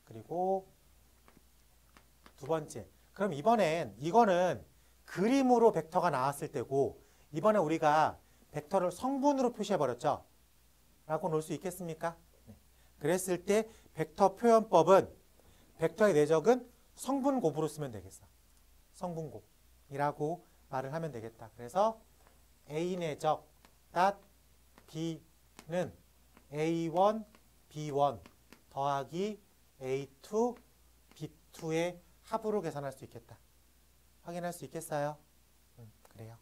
그리고 두 번째. 그럼 이번엔 이거는 그림으로 벡터가 나왔을 때고, 이번에 우리가 벡터를 성분으로 표시해버렸죠? 라고 놓을 수 있겠습니까? 네. 그랬을 때 벡터 표현법은 벡터의 내적은 성분곱으로 쓰면 되겠어. 성분곱이라고 말을 하면 되겠다. 그래서 A 내적 B는 A1, B1 더하기 A2, B2의 합으로 계산할 수 있겠다. 확인할 수 있겠어요? 그래요.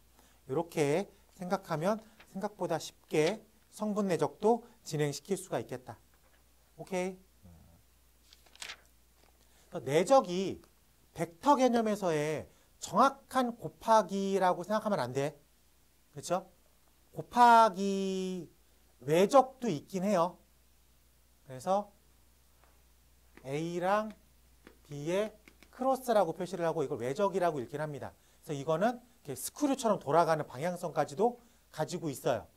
이렇게 생각하면 생각보다 쉽게 성분 내적도 진행시킬 수가 있겠다. 오케이? 내적이 벡터 개념에서의 정확한 곱하기라고 생각하면 안 돼. 그렇죠? 곱하기 외적도 있긴 해요. 그래서 A랑 B의 크로스라고 표시를 하고 이걸 외적이라고 읽긴 합니다. 그래서 이거는 이렇게 스크류처럼 돌아가는 방향성까지도 가지고 있어요.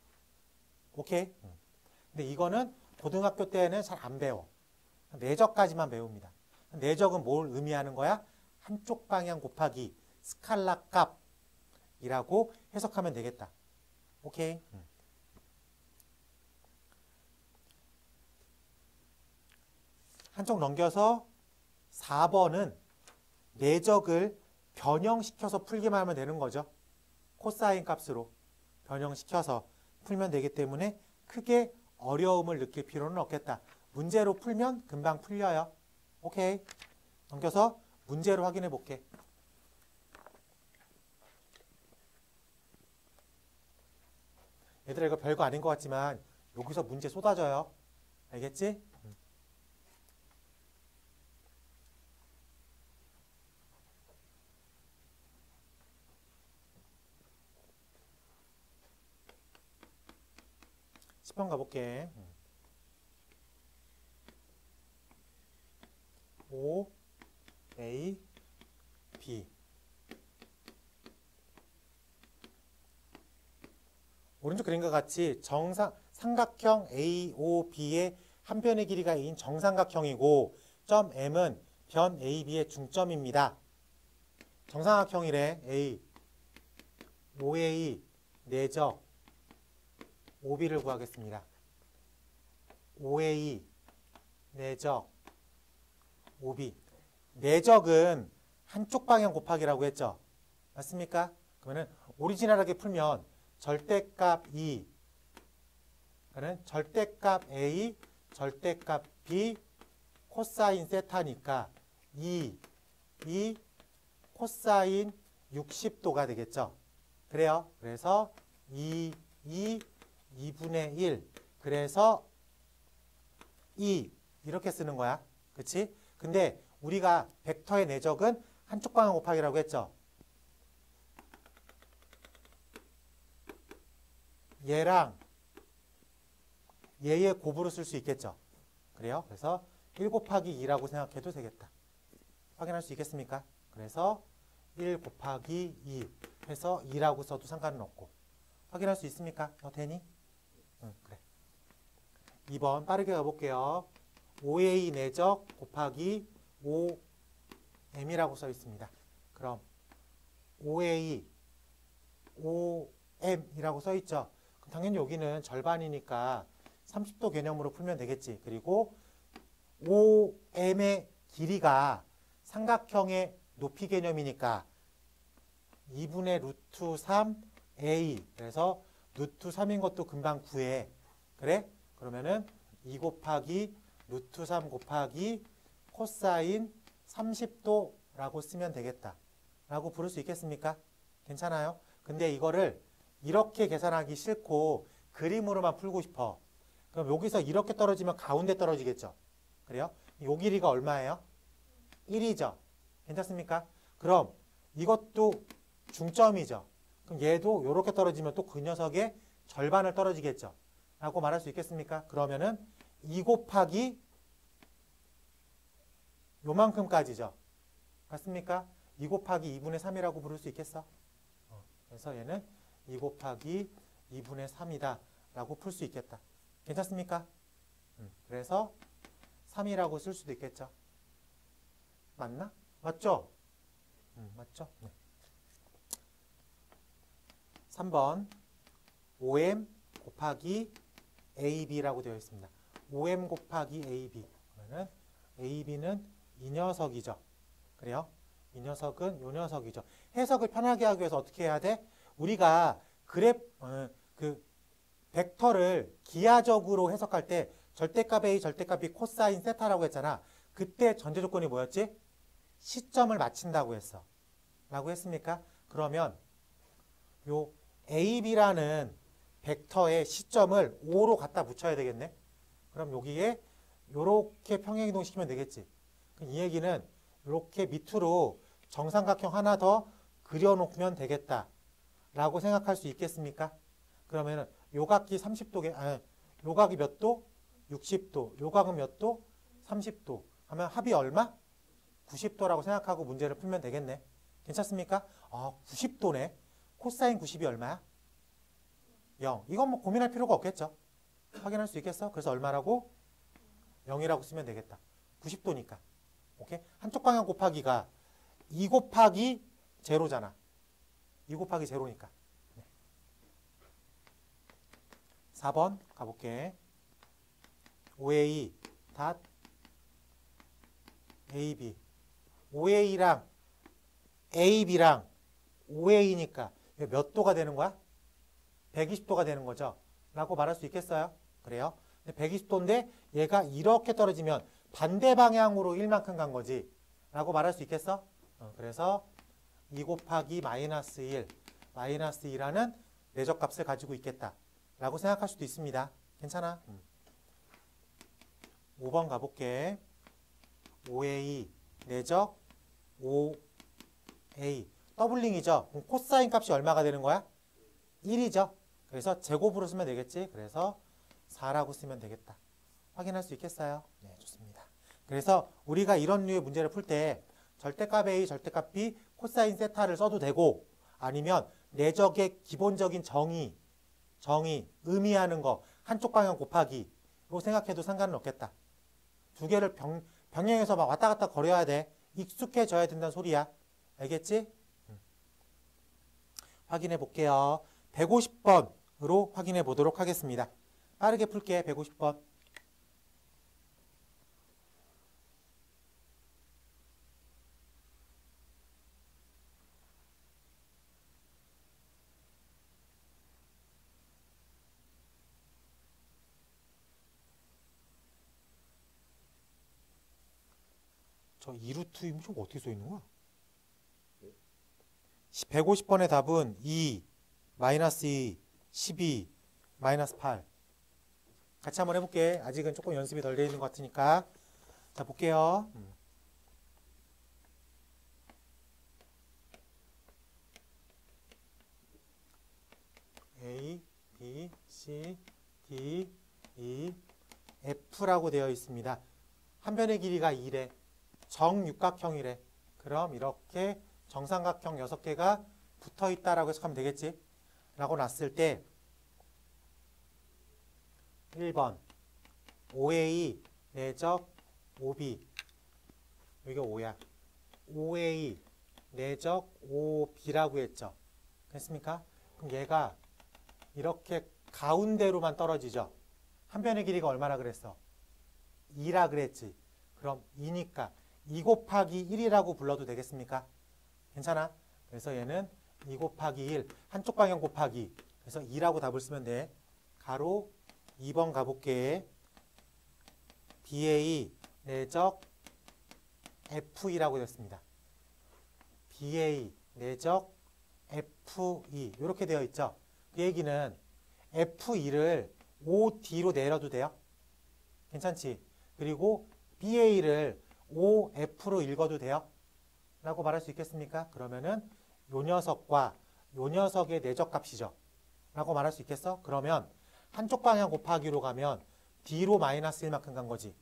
오케이? 근데 이거는 고등학교 때는 잘 안 배워. 내적까지만 배웁니다. 내적은 뭘 의미하는 거야? 한쪽 방향 곱하기 스칼라 값이라고 해석하면 되겠다. 오케이? 한쪽 넘겨서 4번은 내적을 변형시켜서 풀기만 하면 되는 거죠. 코사인 값으로 변형시켜서 풀면 되기 때문에 크게 어려움을 느낄 필요는 없겠다. 문제로 풀면 금방 풀려요. 오케이. 넘겨서 문제로 확인해 볼게. 얘들아 이거 별거 아닌 것 같지만 여기서 문제 쏟아져요. 알겠지? 10번 가볼게. O, A, B. 오른쪽 그림과 같이 삼각형 AOB의 한 변의 길이가 A인 정삼각형이고 점 M은 변 AB의 중점입니다. 정삼각형이래. A, OA, 내적, OB를 구하겠습니다. OA, 내적, OB. 내적은 한쪽 방향 곱하기라고 했죠. 맞습니까? 그러면 오리지널하게 풀면 절대값 2, 그러면 절대값 A, 절대값 B, 코사인 세타니까 2 코사인 60도가 되겠죠. 그래요. 그래서 2분의 1. 그래서 2 이렇게 쓰는 거야. 그치? 근데 우리가 벡터의 내적은 한쪽 방향 곱하기라고 했죠. 얘랑 얘의 곱으로 쓸 수 있겠죠. 그래요? 그래서 1 곱하기 2라고 생각해도 되겠다. 확인할 수 있겠습니까? 그래서 1 곱하기 2 해서 2라고 써도 상관은 없고. 확인할 수 있습니까? 되니? 응, 그래. 2번 빠르게 가볼게요. OA 내적 곱하기 OM이라고 써 있습니다. 그럼 OA, OM이라고 써 있죠. 그럼 당연히 여기는 절반이니까 30도 개념으로 풀면 되겠지. 그리고 OM의 길이가 삼각형의 높이 개념이니까 2분의 루트 3A. 그래서 루트 3인 것도 금방 구해. 그래? 그러면은 2 곱하기 루트 3 곱하기 코사인 30도라고 쓰면 되겠다. 라고 부를 수 있겠습니까? 괜찮아요? 근데 이거를 이렇게 계산하기 싫고 그림으로만 풀고 싶어. 그럼 여기서 이렇게 떨어지면 가운데 떨어지겠죠? 그래요? 요 길이가 얼마예요? 1이죠? 괜찮습니까? 그럼 이것도 중점이죠. 그럼 얘도 이렇게 떨어지면 또 그 녀석의 절반을 떨어지겠죠. 라고 말할 수 있겠습니까? 그러면은 2 곱하기 요만큼까지죠. 맞습니까? 2 곱하기 2분의 3이라고 부를 수 있겠어? 그래서 얘는 2 곱하기 2분의 3이다 라고 풀 수 있겠다. 괜찮습니까? 그래서 3이라고 쓸 수도 있겠죠. 맞나? 맞죠? 맞죠? 네. 3번 5m 곱하기 AB라고 되어 있습니다. 5m 곱하기 AB. 그러면은 AB는 이 녀석이죠. 그래요? 이 녀석은 이 녀석이죠. 해석을 편하게 하기 위해서 어떻게 해야 돼? 우리가 그 벡터를 기하적으로 해석할 때 절대값 A, 절대값 B, 코사인 세타라고 했잖아. 그때 전제 조건이 뭐였지? 시점을 맞춘다고 했어. 라고 했습니까? 그러면 요 AB라는 벡터의 시점을 5로 갖다 붙여야 되겠네. 그럼 여기에 요렇게 평행이동시키면 되겠지. 이 얘기는 이렇게 밑으로 정삼각형 하나 더 그려놓으면 되겠다. 라고 생각할 수 있겠습니까? 그러면은 요각이 30도, 요각이 몇 도? 60도. 요각은 몇 도? 30도. 하면 합이 얼마? 90도라고 생각하고 문제를 풀면 되겠네. 괜찮습니까? 90도네. 코사인 90이 얼마야? 0. 이건 뭐 고민할 필요가 없겠죠. 확인할 수 있겠어? 그래서 얼마라고? 0이라고 쓰면 되겠다. 90도니까. 오케이? 한쪽 방향 곱하기가 2 곱하기 제로잖아. 2 곱하기 제로니까. 네. 4번 가볼게. 5a 닷 ab. 5a랑 ab랑 5a니까 몇 도가 되는 거야? 120도가 되는 거죠. 라고 말할 수 있겠어요? 그래요? 120도인데 얘가 이렇게 떨어지면 반대 방향으로 1만큼 간 거지. 라고 말할 수 있겠어? 그래서 2 곱하기 마이너스 1, 마이너스 2라는 내적값을 가지고 있겠다. 라고 생각할 수도 있습니다. 괜찮아? 5번 가볼게. 5a 내적 5a 더블링이죠. 그럼 코사인 값이 얼마가 되는 거야? 1이죠. 그래서 제곱으로 쓰면 되겠지. 그래서 4라고 쓰면 되겠다. 확인할 수 있겠어요? 네, 좋습니다. 그래서 우리가 이런 류의 문제를 풀 때 절대값 A, 절대값 B, 코사인 세타를 써도 되고 아니면 내적의 기본적인 정의, 의미하는 거 한쪽 방향 곱하기로 생각해도 상관은 없겠다. 두 개를 병행해서 막 왔다 갔다 거려야 돼. 익숙해져야 된다는 소리야. 알겠지? 확인해 볼게요. 150번으로 확인해 보도록 하겠습니다. 빠르게 풀게. 150번. 저 2루트 이거 어떻게 써 있는 거야? 150번의 답은 2, 마이너스 2, 12, 마이너스 8. 같이 한번 해볼게. 아직은 조금 연습이 덜 되어 있는 것 같으니까. 자, 볼게요. A, B, C, D, E, F라고 되어 있습니다. 한 변의 길이가 2래. 정육각형이래. 그럼 이렇게 정삼각형 6개가 붙어 있다라고 해석하면 되겠지? 라고 놨을 때 1번 5A 내적 5B 여기가 5야. 5A 내적 5B라고 했죠. 됐습니까? 그럼 얘가 이렇게 가운데로만 떨어지죠. 한 변의 길이가 얼마나 그랬어? 2라 그랬지. 그럼 2니까 2 곱하기 1이라고 불러도 되겠습니까? 괜찮아? 그래서 얘는 2 곱하기 1, 한쪽 방향 곱하기. 그래서 2라고 답을 쓰면 돼. 가로 2번 가볼게. BA 내적 FE라고 되었습니다. BA 내적 FE 이렇게 되어 있죠. 그 얘기는 FE를 OD로 내려도 돼요. 괜찮지? 그리고 BA를 OF로 읽어도 돼요. 라고 말할 수 있겠습니까? 그러면은 요 녀석과 요 녀석의 내적값이죠. 라고 말할 수 있겠어? 그러면 한쪽 방향 곱하기로 가면 D로 마이너스 1만큼 간 거지.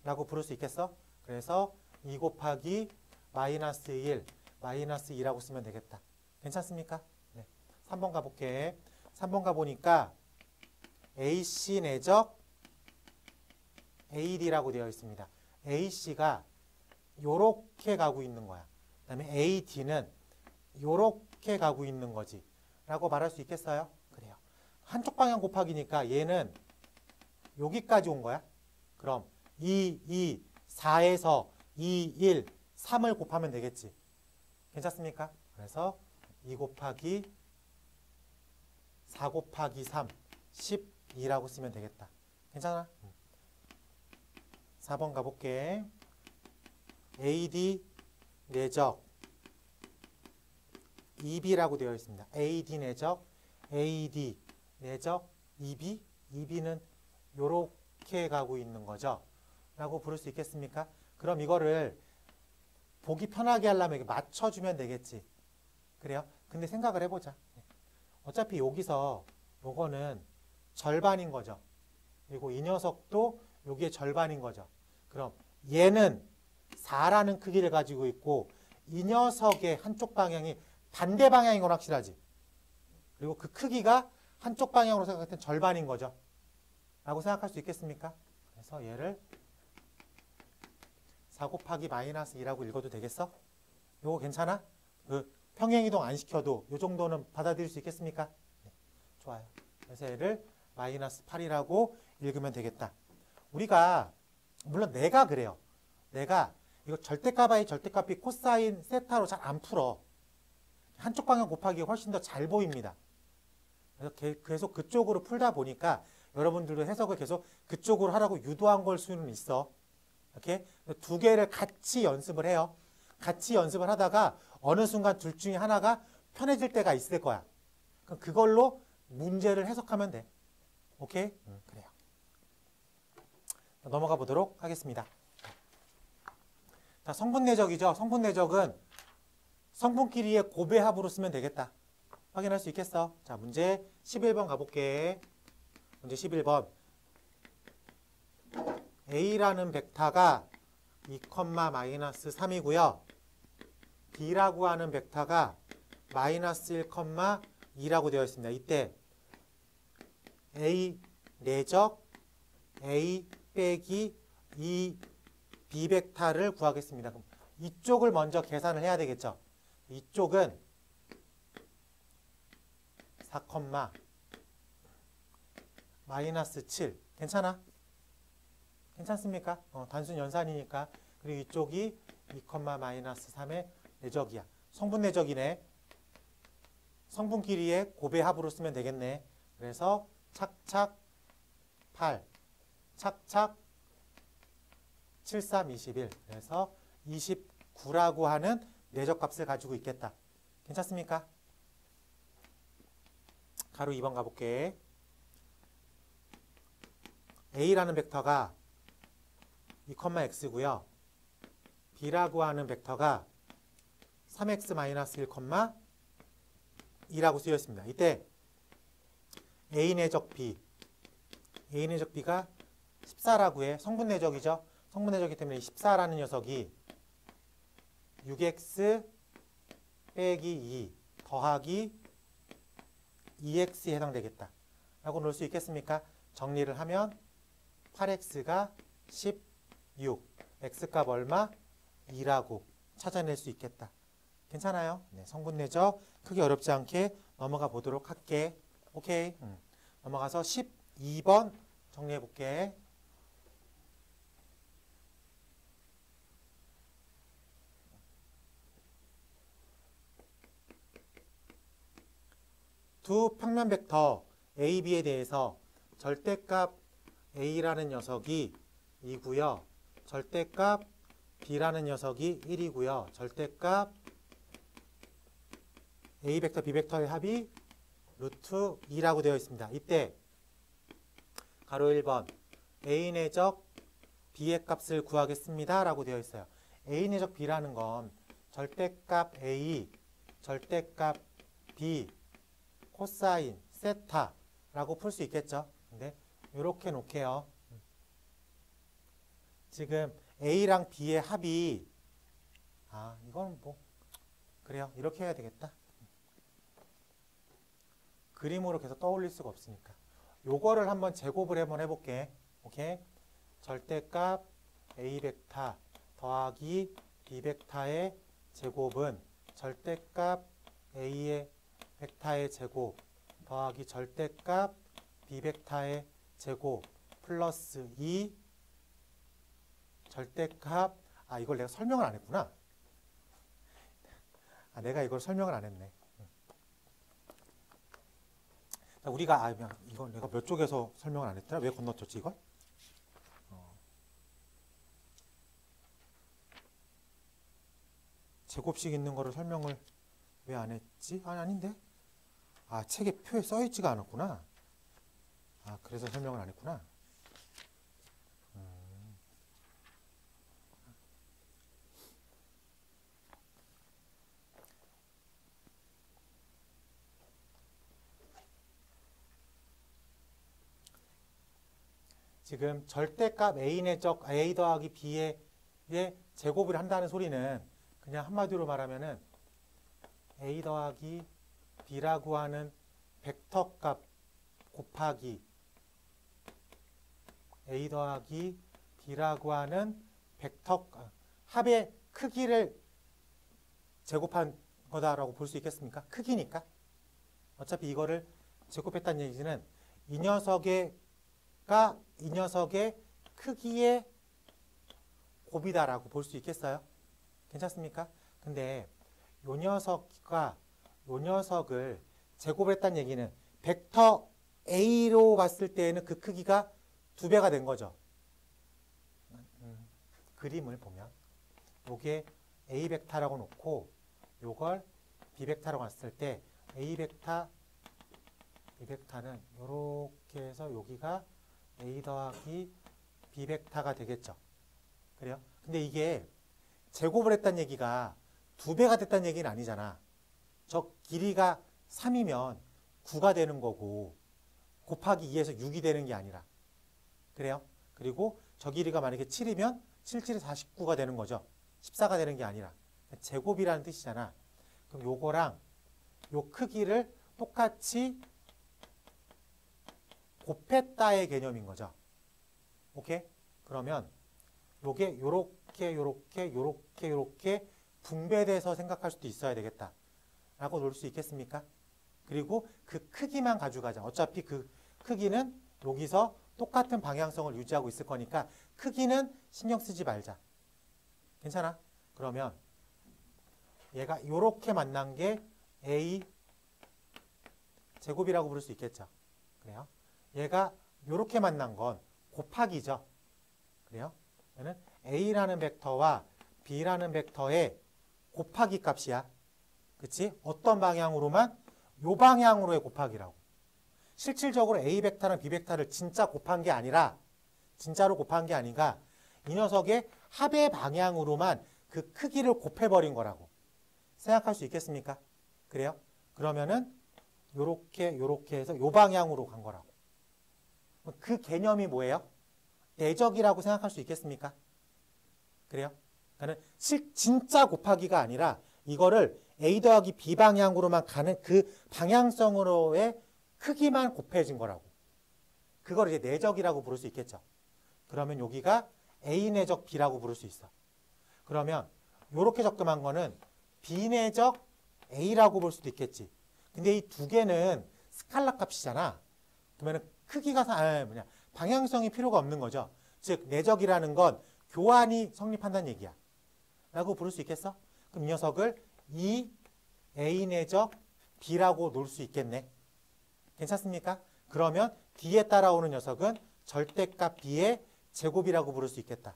라고 부를 수 있겠어? 그래서 2 곱하기 마이너스 1, 마이너스 2라고 쓰면 되겠다. 괜찮습니까? 네. 3번 가볼게. 3번 가보니까 AC 내적 AD라고 되어 있습니다. AC가 요렇게 가고 있는 거야. 그 다음에 AD는 요렇게 가고 있는 거지. 라고 말할 수 있겠어요? 그래요. 한쪽 방향 곱하기니까 얘는 여기까지 온 거야. 그럼 2, 4에서 2, 1, 3을 곱하면 되겠지. 괜찮습니까? 그래서 2 곱하기 4 곱하기 3, 12라고 쓰면 되겠다. 괜찮아? 4번 가볼게. AD 내적 EB라고 되어 있습니다. AD 내적 AD 내적 EB, EB는 요렇게 가고 있는 거죠. 라고 부를 수 있겠습니까? 그럼 이거를 보기 편하게 하려면 이렇게 맞춰주면 되겠지. 그래요? 근데 생각을 해보자. 어차피 여기서 요거는 절반인 거죠. 그리고 이 녀석도 여기에 절반인 거죠. 그럼 얘는 4라는 크기를 가지고 있고 이 녀석의 한쪽 방향이 반대 방향인 건 확실하지. 그리고 그 크기가 한쪽 방향으로 생각할 땐 절반인 거죠. 라고 생각할 수 있겠습니까? 그래서 얘를 4 곱하기 마이너스 2라고 읽어도 되겠어? 요거 괜찮아? 그 평행이동 안 시켜도 요 정도는 받아들일 수 있겠습니까? 네, 좋아요. 그래서 얘를 마이너스 8이라고 읽으면 되겠다. 우리가 물론 내가 그래요. 내가 이거 절대값 i 절대값 b 코사인 세타로 잘 안 풀어. 한쪽 방향 곱하기가 훨씬 더 잘 보입니다. 그래서 계속 그쪽으로 풀다 보니까 여러분들도 해석을 계속 그쪽으로 하라고 유도한 걸 수는 있어. 이렇게 두 개를 같이 연습을 해요. 같이 연습을 하다가 어느 순간 둘 중에 하나가 편해질 때가 있을 거야. 그럼 그걸로 문제를 해석하면 돼. 오케이? 그래요. 넘어가 보도록 하겠습니다. 자, 성분 내적이죠. 성분 내적은 성분끼리의 곱의 합으로 쓰면 되겠다. 확인할 수 있겠어? 자, 문제 11번 가볼게. 문제 11번. A라는 벡터가 2, 마이너스 3이고요. B라고 하는 벡터가 마이너스 1, 2라고 되어 있습니다. 이때 A 내적 A 빼기 2 B 벡터를 구하겠습니다. 그럼 이쪽을 먼저 계산을 해야 되겠죠. 이쪽은 4, 마이너스 7. 괜찮아? 괜찮습니까? 단순 연산이니까. 그리고 이쪽이 2, 마이너스 3의 내적이야. 성분 내적이네. 성분끼리의 곱의 합으로 쓰면 되겠네. 그래서 착착 8, 착착 7, 3, 21. 그래서 29라고 하는 내적값을 가지고 있겠다. 괜찮습니까? 가로 2번 가볼게. A라는 벡터가 2, x고요. B라고 하는 벡터가 3x-1, 2라고 쓰여 있습니다. 이때 A 내적 B, A 내적 B가 14라고 해. 성분 내적이죠. 성분 내적이기 때문에 14라는 녀석이 6x 빼기 2 더하기 2x에 해당되겠다. 라고 놓을 수 있겠습니까? 정리를 하면 8x가 16, x값 얼마? 2라고 찾아낼 수 있겠다. 괜찮아요? 네, 성분 내적 크게 어렵지 않게 넘어가 보도록 할게. 오케이. 넘어가서 12번 정리해 볼게. 두 평면 벡터 A, B에 대해서 절대값 A라는 녀석이 2고요. 절대값 B라는 녀석이 1이고요. 절대값 A 벡터, B 벡터의 합이 루트 2라고 되어 있습니다. 이때 가로 1번 A 내적 B의 값을 구하겠습니다. 라고 되어 있어요. A 내적 B라는 건 절대값 A, 절대값 B, 코사인, 세타라고 풀 수 있겠죠. 근데 이렇게 놓게요. 지금 A랑 B의 합이 이건 뭐 그래요. 이렇게 해야 되겠다. 그림으로 계속 떠올릴 수가 없으니까. 요거를 한번 제곱을 한번 해볼게. 오케이? 절대값 A 벡터 더하기 B 벡터의 제곱은 절대값 A의 벡터의 제곱 더하기 절대값 B 벡터의 제곱 플러스 2 절대값 이걸 내가 설명을 안 했구나. 내가 이걸 설명을 안 했네. 자, 우리가 이건 내가 몇 쪽에서 설명을 안 했더라? 왜 건너뛰었지 이걸? 제곱식 있는 거를 설명을 왜 안 했지? 아닌데? 책에 표에 써 있지가 않았구나. 그래서 설명을 안 했구나. 지금 절대값 A 내적 A 더하기 B의 제곱을 한다는 소리는 그냥 한마디로 말하면은 A 더하기 B라고 하는 벡터값 곱하기 A 더하기 B라고 하는 벡터 합의 크기를 제곱한 거다라고 볼 수 있겠습니까? 크기니까. 어차피 이거를 제곱했다는 얘기는 이 녀석의 크기의 곱이다라고 볼 수 있겠어요? 괜찮습니까? 근데 요 녀석을 제곱했다는 얘기는 벡터 A로 봤을 때에는 그 크기가 2배가 된 거죠. 그림을 보면 요게 A 벡터라고 놓고 요걸 B 벡터라고 봤을 때 A 벡터, B 벡터는 요렇게 해서 여기가 A 더하기 B 벡터가 되겠죠. 그래요? 근데 이게 제곱을 했다는 얘기가 2배가 됐다는 얘기는 아니잖아. 저 길이가 3이면 9가 되는 거고 곱하기 2에서 6이 되는 게 아니라. 그래요? 그리고 저 길이가 만약에 7이면 7, 7에 49가 되는 거죠. 14가 되는 게 아니라. 제곱이라는 뜻이잖아. 그럼 요거랑 요 크기를 똑같이 곱했다의 개념인 거죠. 오케이? 그러면 요게 요렇게 분배돼서 생각할 수도 있어야 되겠다 라고 놓을 수 있겠습니까? 그리고 그 크기만 가져가자. 어차피 그 크기는 여기서 똑같은 방향성을 유지하고 있을 거니까 크기는 신경 쓰지 말자. 괜찮아? 그러면 얘가 요렇게 만난 게 A 제곱이라고 부를 수 있겠죠. 그래요? 얘가 요렇게 만난 건 곱하기죠. 그래요? 얘는 A라는 벡터와 B라는 벡터의 곱하기 값이야. 그치? 어떤 방향으로만? 요 방향으로의 곱하기라고. 실질적으로 A 벡터랑 B 벡터를 진짜 곱한 게 아니라 진짜로 곱한 게 아니라 이 녀석의 합의 방향으로만 그 크기를 곱해버린 거라고 생각할 수 있겠습니까? 그래요? 그러면은 요렇게 해서 요 방향으로 간 거라고. 그 개념이 뭐예요? 내적이라고 생각할 수 있겠습니까? 그래요? 그러니까 진짜 곱하기가 아니라 이거를 A 더하기 B 방향으로만 가는 그 방향성으로의 크기만 곱해진 거라고. 그걸 이제 내적이라고 부를 수 있겠죠. 그러면 여기가 A 내적 B라고 부를 수 있어. 그러면 이렇게 적금한 거는 B 내적 A라고 볼 수도 있겠지. 근데 이 두 개는 스칼라 값이잖아. 그러면 크기가 방향성이 필요가 없는 거죠. 즉 내적이라는 건 교환이 성립한다는 얘기야. 라고 부를 수 있겠어? 그럼 이 녀석을 이 A 내적 B라고 놓을 수 있겠네. 괜찮습니까? 그러면 뒤에 따라오는 녀석은 절대값 B의 제곱이라고 부를 수 있겠다.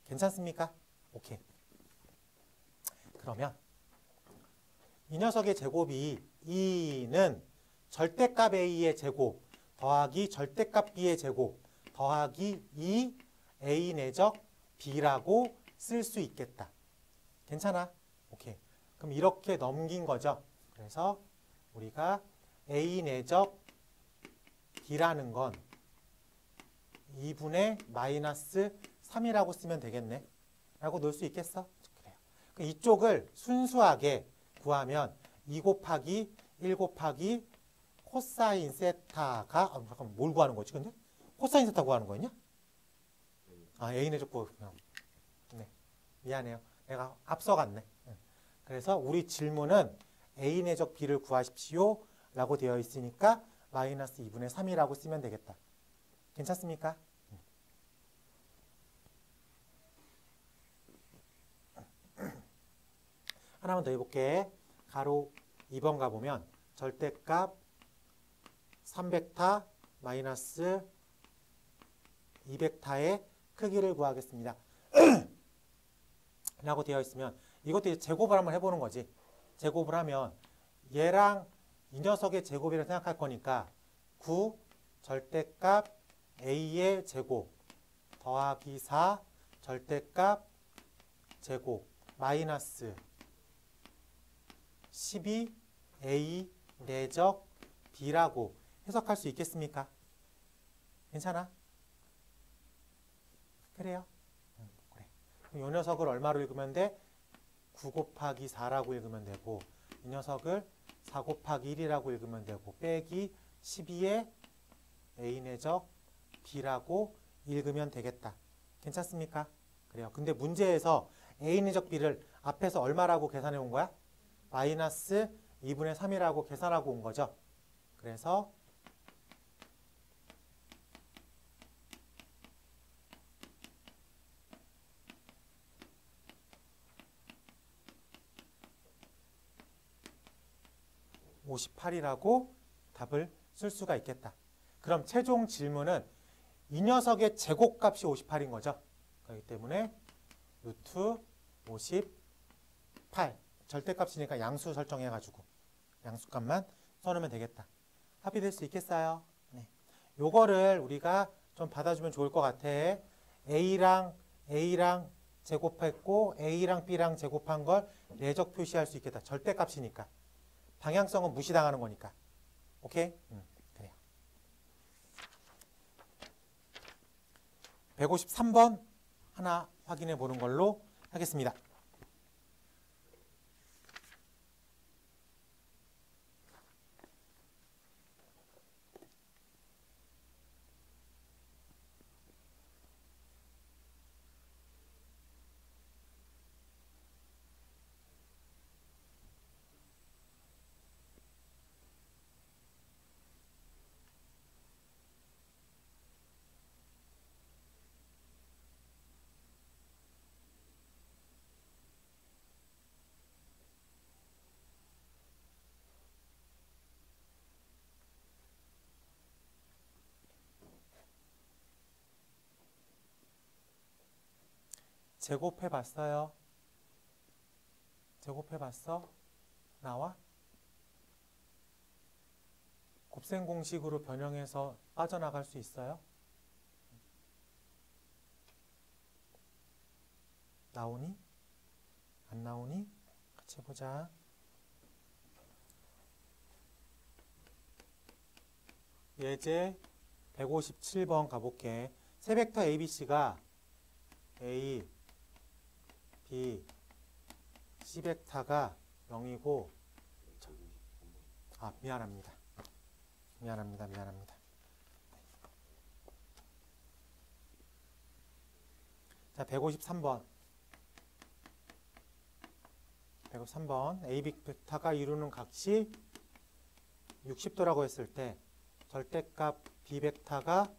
괜찮습니까? 오케이. 그러면 이 녀석의 제곱이 2는 절대값 A의 제곱 더하기 절대값 B의 제곱 더하기 2A 내적 B라고 쓸 수 있겠다. 괜찮아? 오케이. 그럼 이렇게 넘긴 거죠. 그래서 우리가 A 내적 B라는 건 2분의 마이너스 3이라고 쓰면 되겠네. 라고 놓을 수 있겠어? 그래요. 이쪽을 순수하게 구하면 2 곱하기 1 곱하기 코사인 세타가 잠깐만 뭘 구하는 거지 근데? 코사인 세타 구하는 거였냐? 아 A 내적 구 네. 미안해요. 내가 앞서갔네. 그래서 우리 질문은 A 내적 B를 구하십시오 라고 되어 있으니까 마이너스 2분의 3이라고 쓰면 되겠다. 괜찮습니까? 하나만 더 해볼게. 가로 2번 가보면 절대값 3벡터 마이너스 2벡터의 크기를 구하겠습니다. 라고 되어 있으면 이것도 이제 제곱을 한번 해보는 거지. 제곱을 하면 얘랑 이 녀석의 제곱이라고 생각할 거니까 9 절대값 A의 제곱 더하기 4 절대값 제곱 마이너스 12 A 내적 B라고 해석할 수 있겠습니까? 괜찮아? 그래요? 그래. 이 녀석을 얼마로 읽으면 돼? 9 곱하기 4라고 읽으면 되고 이 녀석을 4 곱하기 1이라고 읽으면 되고 빼기 12의 A 내적 B라고 읽으면 되겠다. 괜찮습니까? 그래요. 근데 문제에서 A 내적 B를 앞에서 얼마라고 계산해 온 거야? 마이너스 2분의 3이라고 계산하고 온 거죠. 그래서 (58이라고) 답을 쓸 수가 있겠다. 그럼 최종 질문은 이 녀석의 제곱값이 58인 거죠. 그렇기 때문에 루트 58 절대값이니까 양수 설정해가지고 양수값만 써놓으면 되겠다. 합의될 수 있겠어요? 네. 요거를 우리가 좀 받아주면 좋을 것 같아. A랑 제곱했고 A랑 B랑 제곱한 걸 내적 표시할 수 있겠다. 절대값이니까. 방향성은 무시당하는 거니까. 오케이? 그래요. 153번 하나 확인해 보는 걸로 하겠습니다. 제곱해 봤어요? 제곱해 봤어? 나와? 곱셈 공식으로 변형해서 빠져나갈 수 있어요? 나오니? 안 나오니? 같이 해보자. 예제 157번 가볼게. 세 벡터 ABC가 A, B, C 벡터가 0이고 미안합니다. 자, 153번. A, B 벡터가 이루는 각이 60도라고 했을 때 절대값 B 벡터가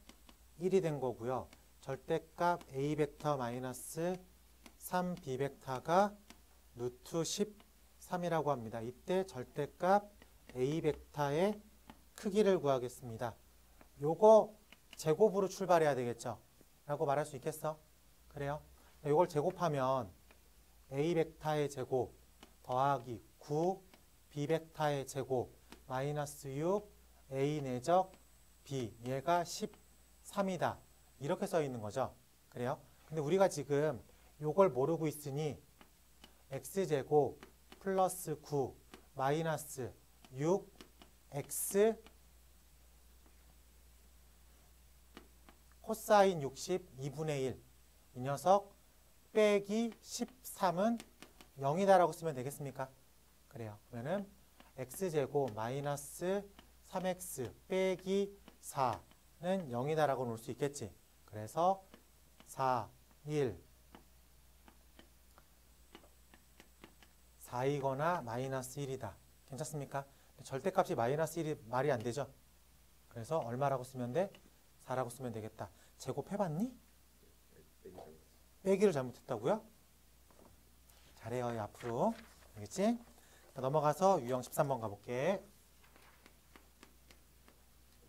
1이 된 거고요. 절대값 A 벡터 마이너스 3B 벡터가 루트 13이라고 합니다. 이때 절대값 A 벡터의 크기를 구하겠습니다. 요거 제곱으로 출발해야 되겠죠? 라고 말할 수 있겠어? 그래요? 요걸 제곱하면 A 벡터의 제곱 더하기 9 B 벡터의 제곱 마이너스 6 A 내적 B 얘가 13이다. 이렇게 써 있는 거죠. 그래요? 근데 우리가 지금 요걸 모르고 있으니 x제곱 플러스 9 마이너스 6 x 코사인 60 2분의 1 이 녀석 빼기 13은 0이다라고 쓰면 되겠습니까? 그래요. 그러면은 x제곱 마이너스 3x 빼기 4는 0이다라고 놓을 수 있겠지. 그래서 4, 1, 4이거나 마이너스 1이다. 괜찮습니까? 절대값이 마이너스 1이 말이 안 되죠? 그래서 얼마라고 쓰면 돼? 4라고 쓰면 되겠다. 제곱해봤니? 빼기를 잘못했다고요? 잘해요. 앞으로. 알겠지? 넘어가서 유형 13번 가볼게.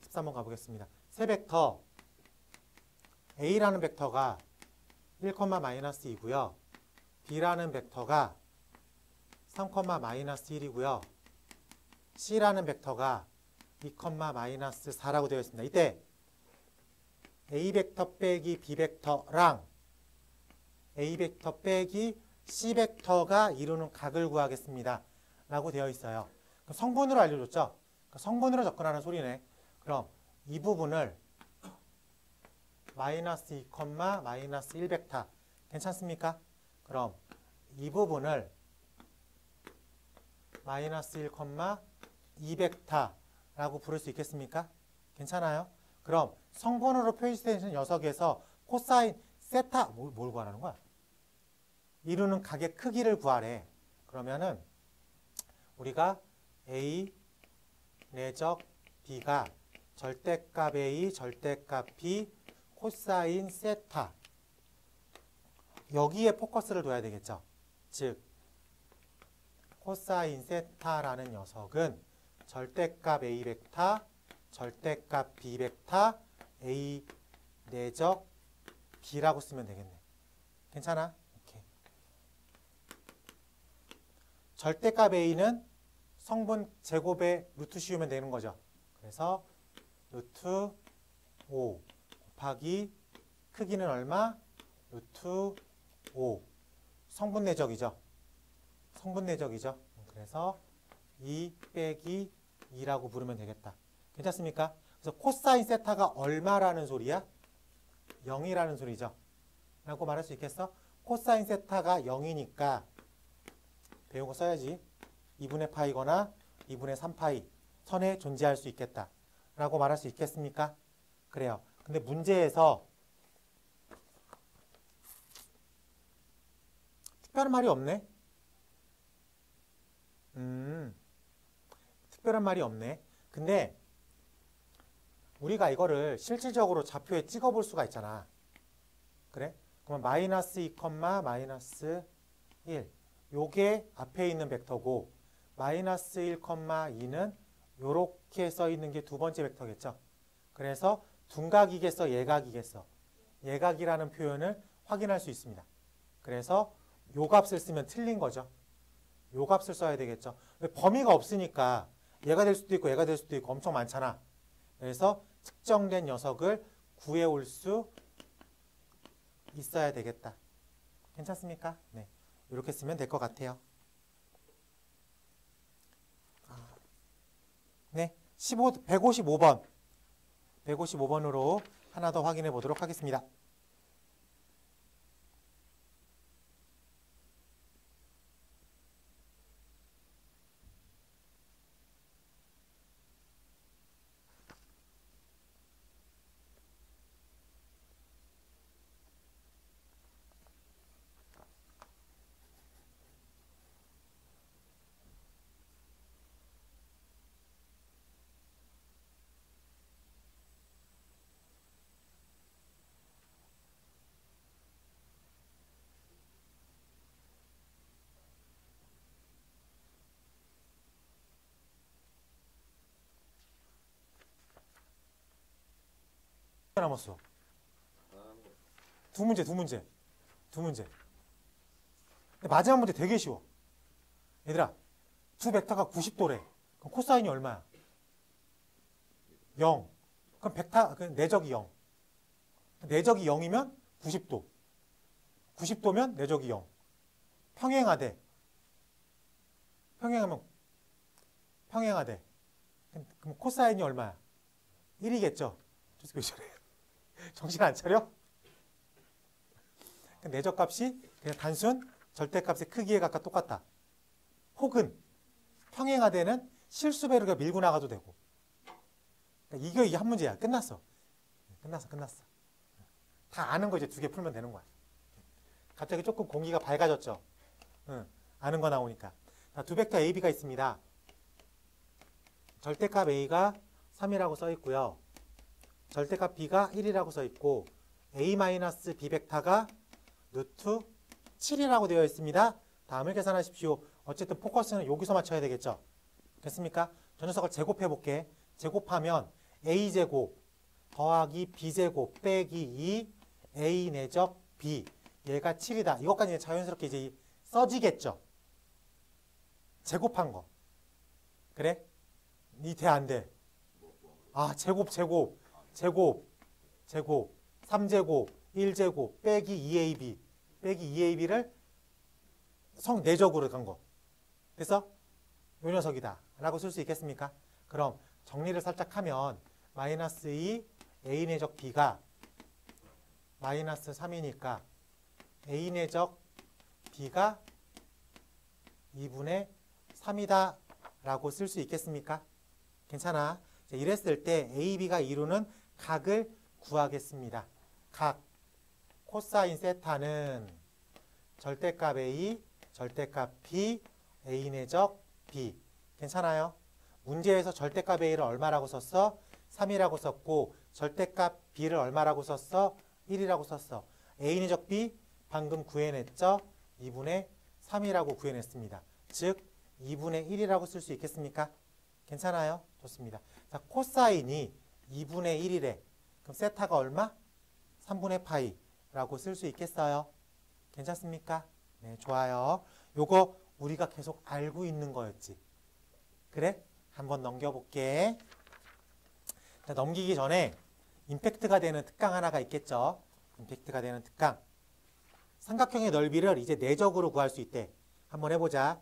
13번 가보겠습니다. 세 벡터 A라는 벡터가 1,-2고요. B라는 벡터가 3,-1이고요. C라는 벡터가 2,-4라고 되어 있습니다. 이때 A 벡터 빼기 B 벡터랑 A 벡터 빼기 C 벡터가 이루는 각을 구하겠습니다. 라고 되어 있어요. 성분으로 알려줬죠? 성분으로 접근하는 소리네. 그럼 이 부분을 마이너스 2, 마이너스 1 벡터 괜찮습니까? 그럼 이 부분을 마이너스 1, 2 벡터라고 부를 수 있겠습니까? 괜찮아요? 그럼 성분으로 표시되는 녀석에서 코사인 세타 뭘 구하라는 거야? 이루는 각의 크기를 구하래. 그러면은 우리가 A 내적 B가 절대값 A, 절대값 B, 코사인 세타 여기에 포커스를 둬야 되겠죠. 즉 코사인 세타라는 녀석은 절대값 A 벡터, 절대값 B 벡터, A 내적 B라고 쓰면 되겠네. 괜찮아? 오케이. 절대값 A는 성분 제곱에 루트 씌우면 되는 거죠. 그래서 루트 5 곱하기 크기는 얼마? 루트 5 성분 내적이죠. 성분 내적이죠. 그래서 2 빼기 2라고 부르면 되겠다. 괜찮습니까? 그래서 코사인 세타가 얼마라는 소리야? 0이라는 소리죠. 라고 말할 수 있겠어? 코사인 세타가 0이니까 배운 거 써야지. 2분의 파이거나 2분의 3파이 선에 존재할 수 있겠다. 라고 말할 수 있겠습니까? 그래요. 근데 문제에서 특별한 말이 없네. 특별한 말이 없네. 근데 우리가 이거를 실질적으로 좌표에 찍어볼 수가 있잖아. 그래? 그러면 마이너스 2, 마이너스 1 요게 앞에 있는 벡터고 마이너스 1, 2는 요렇게 써있는 게 두 번째 벡터겠죠. 그래서 둔각이겠어, 예각이겠어. 예각이라는 표현을 확인할 수 있습니다. 그래서 요 값을 쓰면 틀린 거죠. 요 값을 써야 되겠죠. 범위가 없으니까 얘가 될 수도 있고 얘가 될 수도 있고 엄청 많잖아. 그래서 측정된 녀석을 구해올 수 있어야 되겠다. 괜찮습니까? 네, 이렇게 쓰면 될 것 같아요. 네, 155번. 155번으로 하나 더 확인해 보도록 하겠습니다. 남았어. 두 문제. 근데 마지막 문제 되게 쉬워. 얘들아, 두 벡터가 90도래. 그럼 코사인이 얼마야? 0. 그럼 내적이 0. 내적이 0이면 90도. 90도면 내적이 0. 평행하되 평행하대. 그럼 코사인이 얼마야? 1이겠죠? 왜 저래? 정신 안 차려? 내적값이 그냥 단순 절대값의 크기에 각각 똑같다. 혹은 평행하대는 실수배로가 밀고 나가도 되고. 그러니까 이게 한 문제야. 끝났어. 끝났어. 다 아는 거 이제 2개 풀면 되는 거야. 갑자기 조금 공기가 밝아졌죠? 응, 아는 거 나오니까. 자, 두 벡터 A, B가 있습니다. 절대값 A가 3이라고 써 있고요. 절대값 B가 1이라고 써 있고 A-B 벡터가 루트 7이라고 되어 있습니다. 다음을 계산하십시오. 어쨌든 포커스는 여기서 맞춰야 되겠죠? 됐습니까? 저 녀석을 제곱해 볼게. 제곱하면 A제곱 더하기 B제곱 빼기 2 A 내적 B 얘가 7이다. 이것까지 자연스럽게 이제 써지겠죠? 제곱한 거. 그래? 이 돼 안 돼? 아, 제곱 3제곱 1제곱 빼기 2AB 빼기 2AB를 성내적으로 간 거. 그래서 요 녀석이다 라고 쓸 수 있겠습니까? 그럼 정리를 살짝 하면 마이너스 2 A 내적 B가 마이너스 3이니까 A 내적 B가 2분의 3이다 라고 쓸 수 있겠습니까? 괜찮아. 이랬을 때 AB가 이루는 각을 구하겠습니다. 각 코사인 세타는 절대값 A, 절대값 B, A 내적 B. 괜찮아요? 문제에서 절대값 A를 얼마라고 썼어? 3이라고 썼고 절대값 B를 얼마라고 썼어? 1이라고 썼어. A 내적 B 방금 구해냈죠? 2분의 3이라고 구해냈습니다. 즉 2분의 1이라고 쓸 수 있겠습니까? 괜찮아요? 좋습니다. 자, 코사인이 2분의 1이래. 그럼 세타가 얼마? 3분의 파이라고 쓸 수 있겠어요? 괜찮습니까? 네, 좋아요. 요거 우리가 계속 알고 있는 거였지. 그래? 한번 넘겨볼게. 자, 넘기기 전에 임팩트가 되는 특강 하나가 있겠죠? 임팩트가 되는 특강. 삼각형의 넓이를 이제 내적으로 구할 수 있대. 한번 해보자.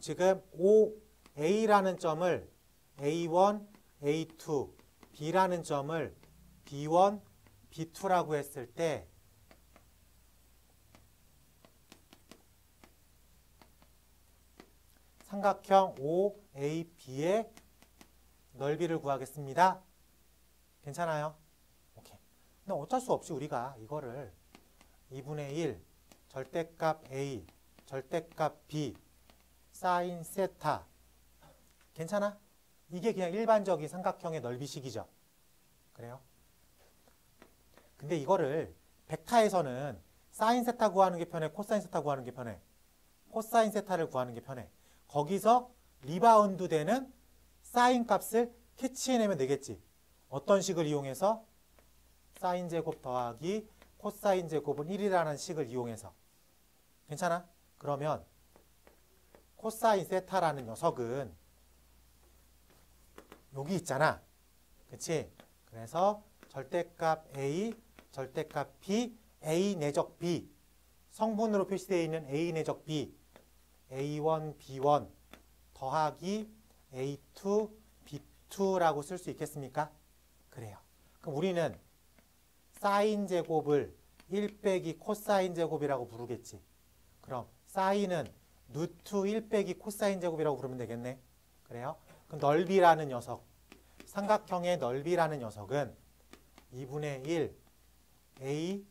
지금 OA라는 점을 A1, A2, B라는 점을 B1, B2라고 했을 때 삼각형 OAB의 넓이를 구하겠습니다. 괜찮아요? 오케이. 근데 어쩔 수 없이 우리가 이거를 2분의 1 절대값 A, 절대값 B, 사인 세타 괜찮아? 이게 그냥 일반적인 삼각형의 넓이식이죠. 그래요? 근데 이거를 벡터에서는 사인 세타 구하는 게 편해? 코사인 세타 구하는 게 편해? 코사인 세타를 구하는 게 편해. 거기서 리바운드 되는 사인 값을 캐치해내면 되겠지. 어떤 식을 이용해서? 사인 제곱 더하기 코사인 제곱은 1이라는 식을 이용해서. 괜찮아? 그러면 코사인 세타라는 녀석은 여기 있잖아. 그치? 그래서 절대값 A, 절대값 B, A 내적 B 성분으로 표시되어 있는 A 내적 B A1, B1 더하기 A2, B2라고 쓸 수 있겠습니까? 그래요. 그럼 우리는 사인 제곱을 1 빼기 코사인 제곱이라고 부르겠지. 그럼 사인은 루트 1 빼기 코사인 제곱이라고 부르면 되겠네. 그래요? 그 넓이라는 녀석, 삼각형의 넓이라는 녀석은 2분의 1 A,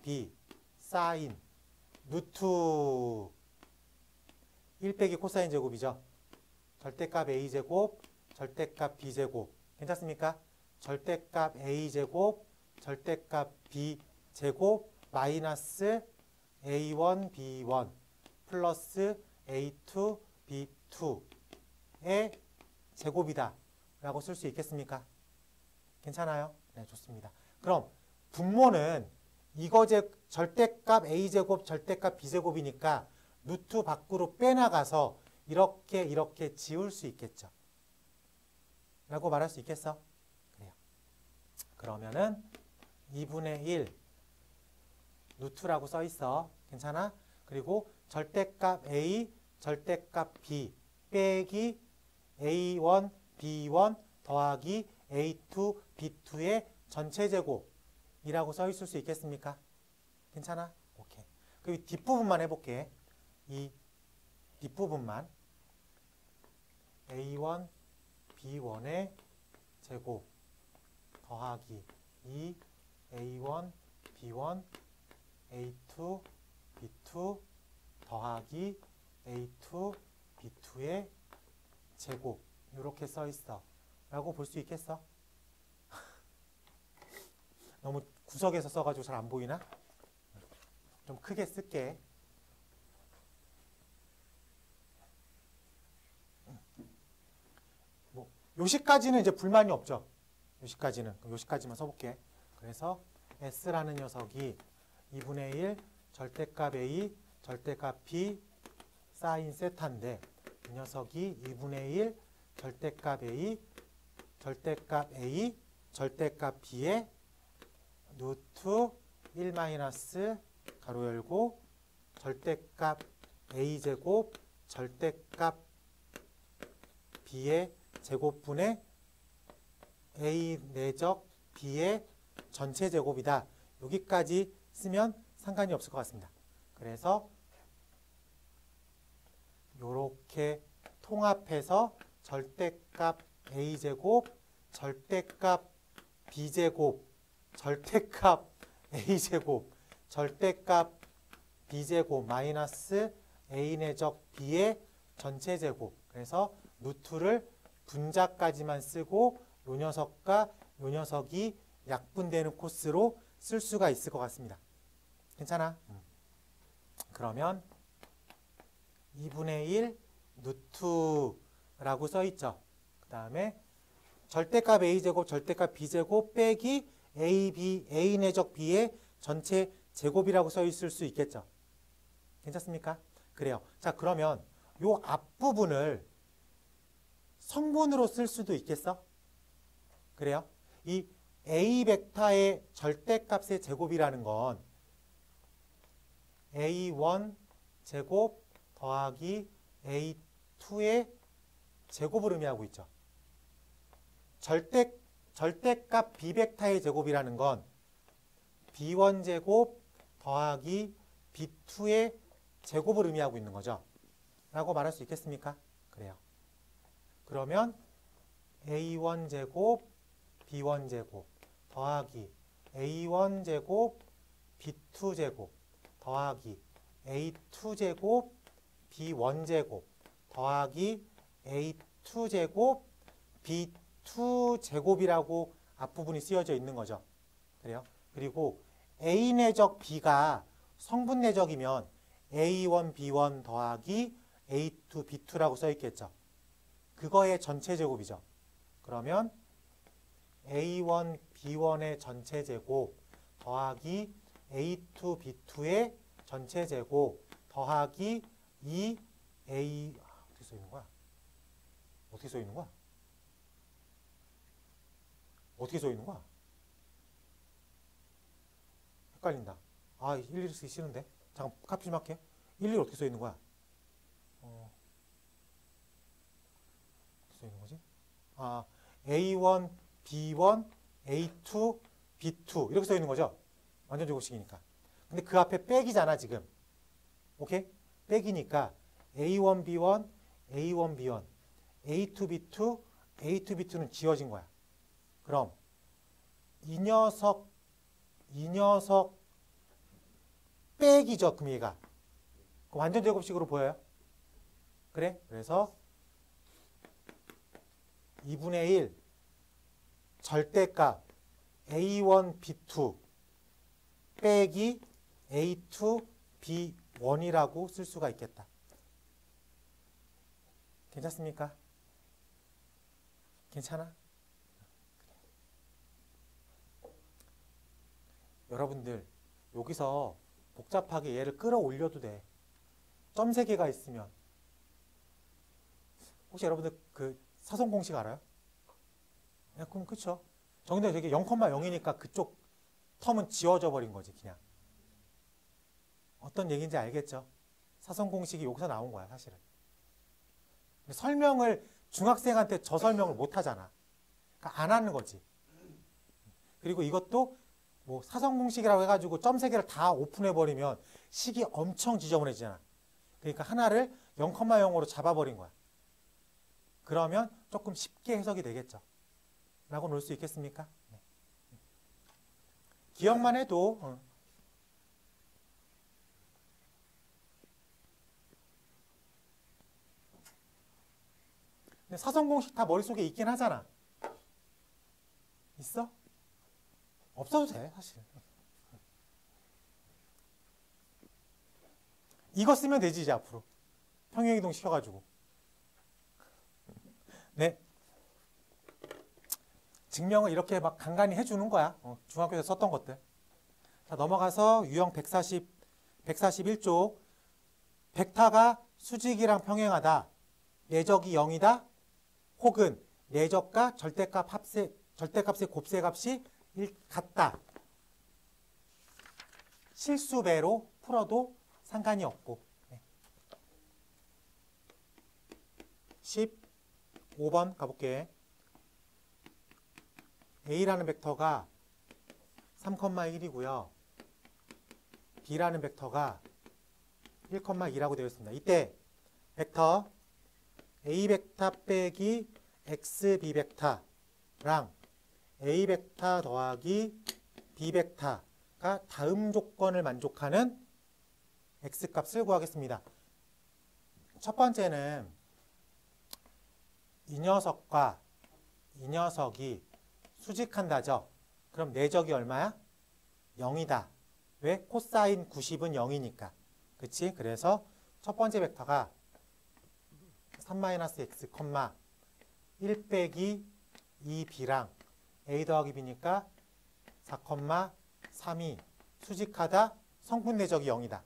B, 사인 루트 1 빼기 코사인 제곱이죠. 절대값 A제곱, 절대값 B제곱. 괜찮습니까? 절대값 A제곱, 절대값 B제곱 마이너스 A1, B1 플러스 A2, B2의 제곱이다 라고 쓸 수 있겠습니까? 괜찮아요? 네, 좋습니다. 그럼 분모는 이거 절대값 A제곱, 절대값 B제곱이니까 루트 밖으로 빼나가서 이렇게 지울 수 있겠죠. 라고 말할 수 있겠어? 그래요. 그러면은 2분의 1 루트라고 써 있어. 괜찮아? 그리고 절대값 A, 절대값 B 빼기 A1, B1 더하기 A2, B2의 전체 제곱이라고 써 있을 수 있겠습니까? 괜찮아? 오케이. 그리고 뒷부분만 해볼게. 이 뒷부분만 A1, B1의 제곱 더하기 2 A1, B1, A2, B2 더하기 A2, B2의 제곱 이렇게 써 있어 라고 볼 수 있겠어? 너무 구석에서 써가지고 잘 안 보이나? 좀 크게 쓸게. 뭐 요시까지는 이제 불만이 없죠. 요시까지만 써볼게. 그래서 S라는 녀석이 2분의 1 절대값 A 절대값 B 사인 세타인데 이 녀석이 2분의 1 절대값 A 절대값 B의 루트 1 마이너스 가로 열고 절대값 A제곱 절대값 B의 제곱분의 A 내적 B의 전체 제곱이다. 여기까지 쓰면 상관이 없을 것 같습니다. 그래서 이렇게 통합해서 절대값 A제곱 절대값 B제곱 절대값 A제곱 절대값 B제곱 마이너스 A 내적 B의 전체 제곱. 그래서 루트를 분자까지만 쓰고 요 녀석과 요 녀석이 약분되는 코스로 쓸 수가 있을 것 같습니다. 괜찮아? 그러면 2분의 1 루트라고 써있죠. 그 다음에 절대값 A제곱 절대값 B제곱 빼기 A 내적 B의 전체 제곱이라고 써있을 수 있겠죠. 괜찮습니까? 그래요. 자, 그러면 요 앞부분을 성분으로 쓸 수도 있겠어? 그래요? 이 A 벡터의 절대값의 제곱이라는 건 A1 제곱 더하기 A2의 제곱을 의미하고 있죠. 절대값 B 벡터의 제곱이라는 건 B1 제곱 더하기 B2의 제곱을 의미하고 있는 거죠. 라고 말할 수 있겠습니까? 그래요. 그러면 A1 제곱 B1 제곱 더하기 A1 제곱 B2 제곱 더하기 A2 제곱 B1 제곱 더하기 A2 제곱 B2 제곱이라고 앞부분이 쓰여져 있는 거죠. 그래요? 그리고 A 내적 B가 성분 내적이면 A1 B1 더하기 A2 B2라고 써 있겠죠. 그거의 전체 제곱이죠. 그러면 A1 B1의 전체 제곱 더하기 A2 B2의 전체 제곱 더하기 2A 어떻게 써 있는 거야? 어떻게 써 있는 거야? 어떻게 써 있는 거야? 헷갈린다. 아, 일일이 쓰기 싫은데. 잠깐 카피 좀 할게요. 일일이 어떻게 써 있는 거야? 어떻게 써 있는 거지? 아, A1, B1, A2, B2 이렇게 써 있는 거죠? 완전 제곱식이니까. 근데 그 앞에 빼기잖아 지금. 오케이? 빼기니까 A1, B1, A1, B1, A2, B2, A2, B2는 지워진 거야. 그럼 이 녀석 빼기죠. 그럼 얘가. 완전 제곱식으로 보여요? 그래? 그래서 2분의 1 절대값 A1, B2 빼기 A2, B1이라고 쓸 수가 있겠다. 괜찮습니까? 괜찮아? 여러분들 여기서 복잡하게 얘를 끌어올려도 돼. 점 3개가 있으면. 혹시 여러분들 그 사선 공식 알아요? 네, 그럼 그쵸. 정답이 되게 0,0이니까 그쪽 텀은 지워져 버린 거지 그냥. 어떤 얘기인지 알겠죠? 사선 공식이 여기서 나온 거야, 사실은. 설명을 중학생한테 저 설명을 못 하잖아. 그러니까 안 하는 거지. 그리고 이것도 뭐 사선 공식이라고 해가지고 점 3개를 다 오픈해 버리면 식이 엄청 지저분해지잖아. 그러니까 하나를 0,0으로 잡아버린 거야. 그러면 조금 쉽게 해석이 되겠죠. 라고 놓을 수 있겠습니까? 네. 기억만 해도 근데 사선 공식 다 머릿속에 있긴 하잖아. 있어? 없어도 돼, 사실. 이거 쓰면 되지, 이제 앞으로. 평행이동 시켜가지고. 네. 증명을 이렇게 막 간간히 해주는 거야. 중학교에서 썼던 것들. 자, 넘어가서 유형 141쪽. 벡터가 수직이랑 평행하다. 내적이 0이다. 혹은 내적과 절대값의 곱셈값이 같다. 실수배로 풀어도 상관이 없고. 15번 가볼게. A라는 벡터가 3,1이고요. B라는 벡터가 1,2라고 되어 있습니다. 이때 벡터 A 벡터 빼기 XB 벡터랑 A 벡터 더하기 B 벡터가 다음 조건을 만족하는 X값을 구하겠습니다. 첫 번째는 이 녀석과 이 녀석이 수직한다죠. 그럼 내적이 얼마야? 0이다. 왜? 코사인 90은 0이니까. 그치? 그래서 첫 번째 벡터가 3-x, 1 빼기 2b랑 a 더하기 b니까 4,3이 수직하다. 성분 내적이 0이다.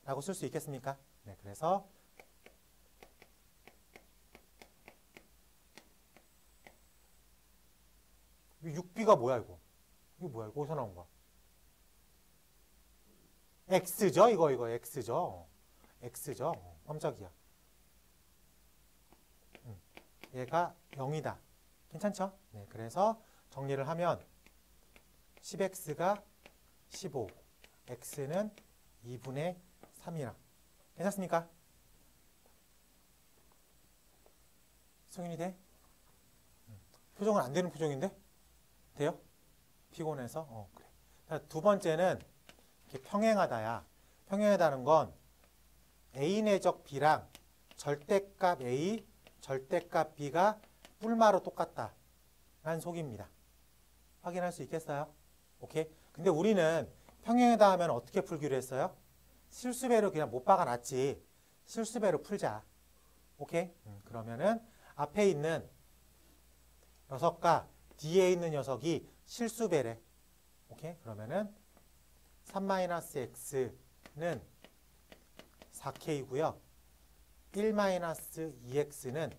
라고 쓸 수 있겠습니까? 네, 그래서 6b가 뭐야, 이거? 이거 뭐야? 이거 어디서 나온 거야? x죠? 이거 x죠? x죠? 깜짝이야. 얘가 0이다. 괜찮죠? 네, 그래서 정리를 하면 10x가 15, x는 2분의 3이라. 괜찮습니까? 승인이 돼? 표정은 안 되는 표정인데? 돼요? 피곤해서? 그래. 자, 두 번째는 이렇게 평행하다야. 평행하다는 건 A 내적 B랑 절대값 A, 절대값 B가 뿔마로 똑같다. 라는 속입니다. 확인할 수 있겠어요? 오케이? 근데 우리는 평행하다 하면 어떻게 풀기로 했어요? 실수배로 그냥 못 박아놨지. 실수배로 풀자. 오케이? 그러면은 앞에 있는 녀석과 뒤에 있는 녀석이 실수배래. 오케이? 그러면은 3-x는 4k고요. 1-2x는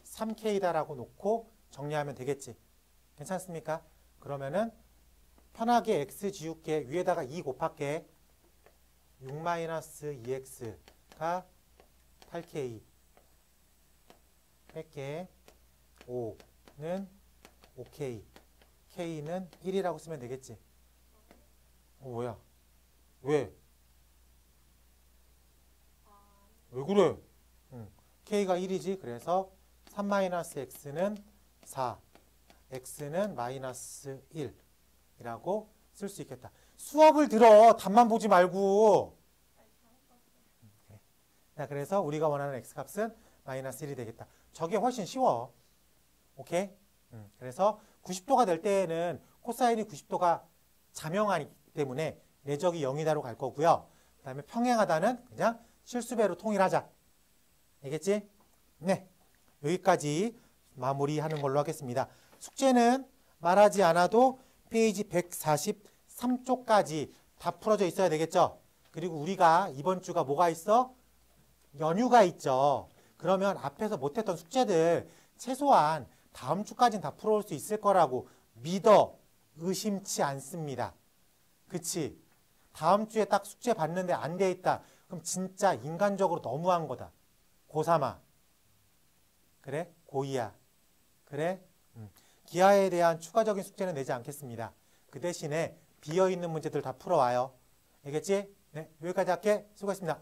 3k다라고 놓고 정리하면 되겠지. 괜찮습니까? 그러면은 편하게 x 지울게. 위에다가 2 곱할게. 6-2x가 8k 뺄게. 5는 5k, k는 1이라고 쓰면 되겠지. 뭐야? 왜? 왜 그래? k가 1이지. 그래서 3-x는 4, x는 마이너스 1이라고 쓸 수 있겠다. 수업을 들어. 답만 보지 말고. 자, 그래서 우리가 원하는 x값은 마이너스 1이 되겠다. 저게 훨씬 쉬워. 오케이? 그래서 90도가 될 때에는 코사인이 90도가 자명하기 때문에 내적이 0이다로 갈 거고요. 그 다음에 평행하다는 그냥 실수배로 통일하자. 알겠지? 네. 여기까지 마무리하는 걸로 하겠습니다. 숙제는 말하지 않아도 페이지 143쪽까지 다 풀어져 있어야 되겠죠? 그리고 우리가 이번 주가 뭐가 있어? 연휴가 있죠. 그러면 앞에서 못했던 숙제들 최소한 다음 주까지는 다 풀어올 수 있을 거라고 믿어 의심치 않습니다. 그치? 다음 주에 딱 숙제 봤는데 안 돼 있다. 그럼 진짜 인간적으로 너무한 거다. 고3아. 그래? 고2야. 그래? 기하에 대한 추가적인 숙제는 내지 않겠습니다. 그 대신에 비어있는 문제들 다 풀어와요. 알겠지? 네, 여기까지 할게. 수고했습니다.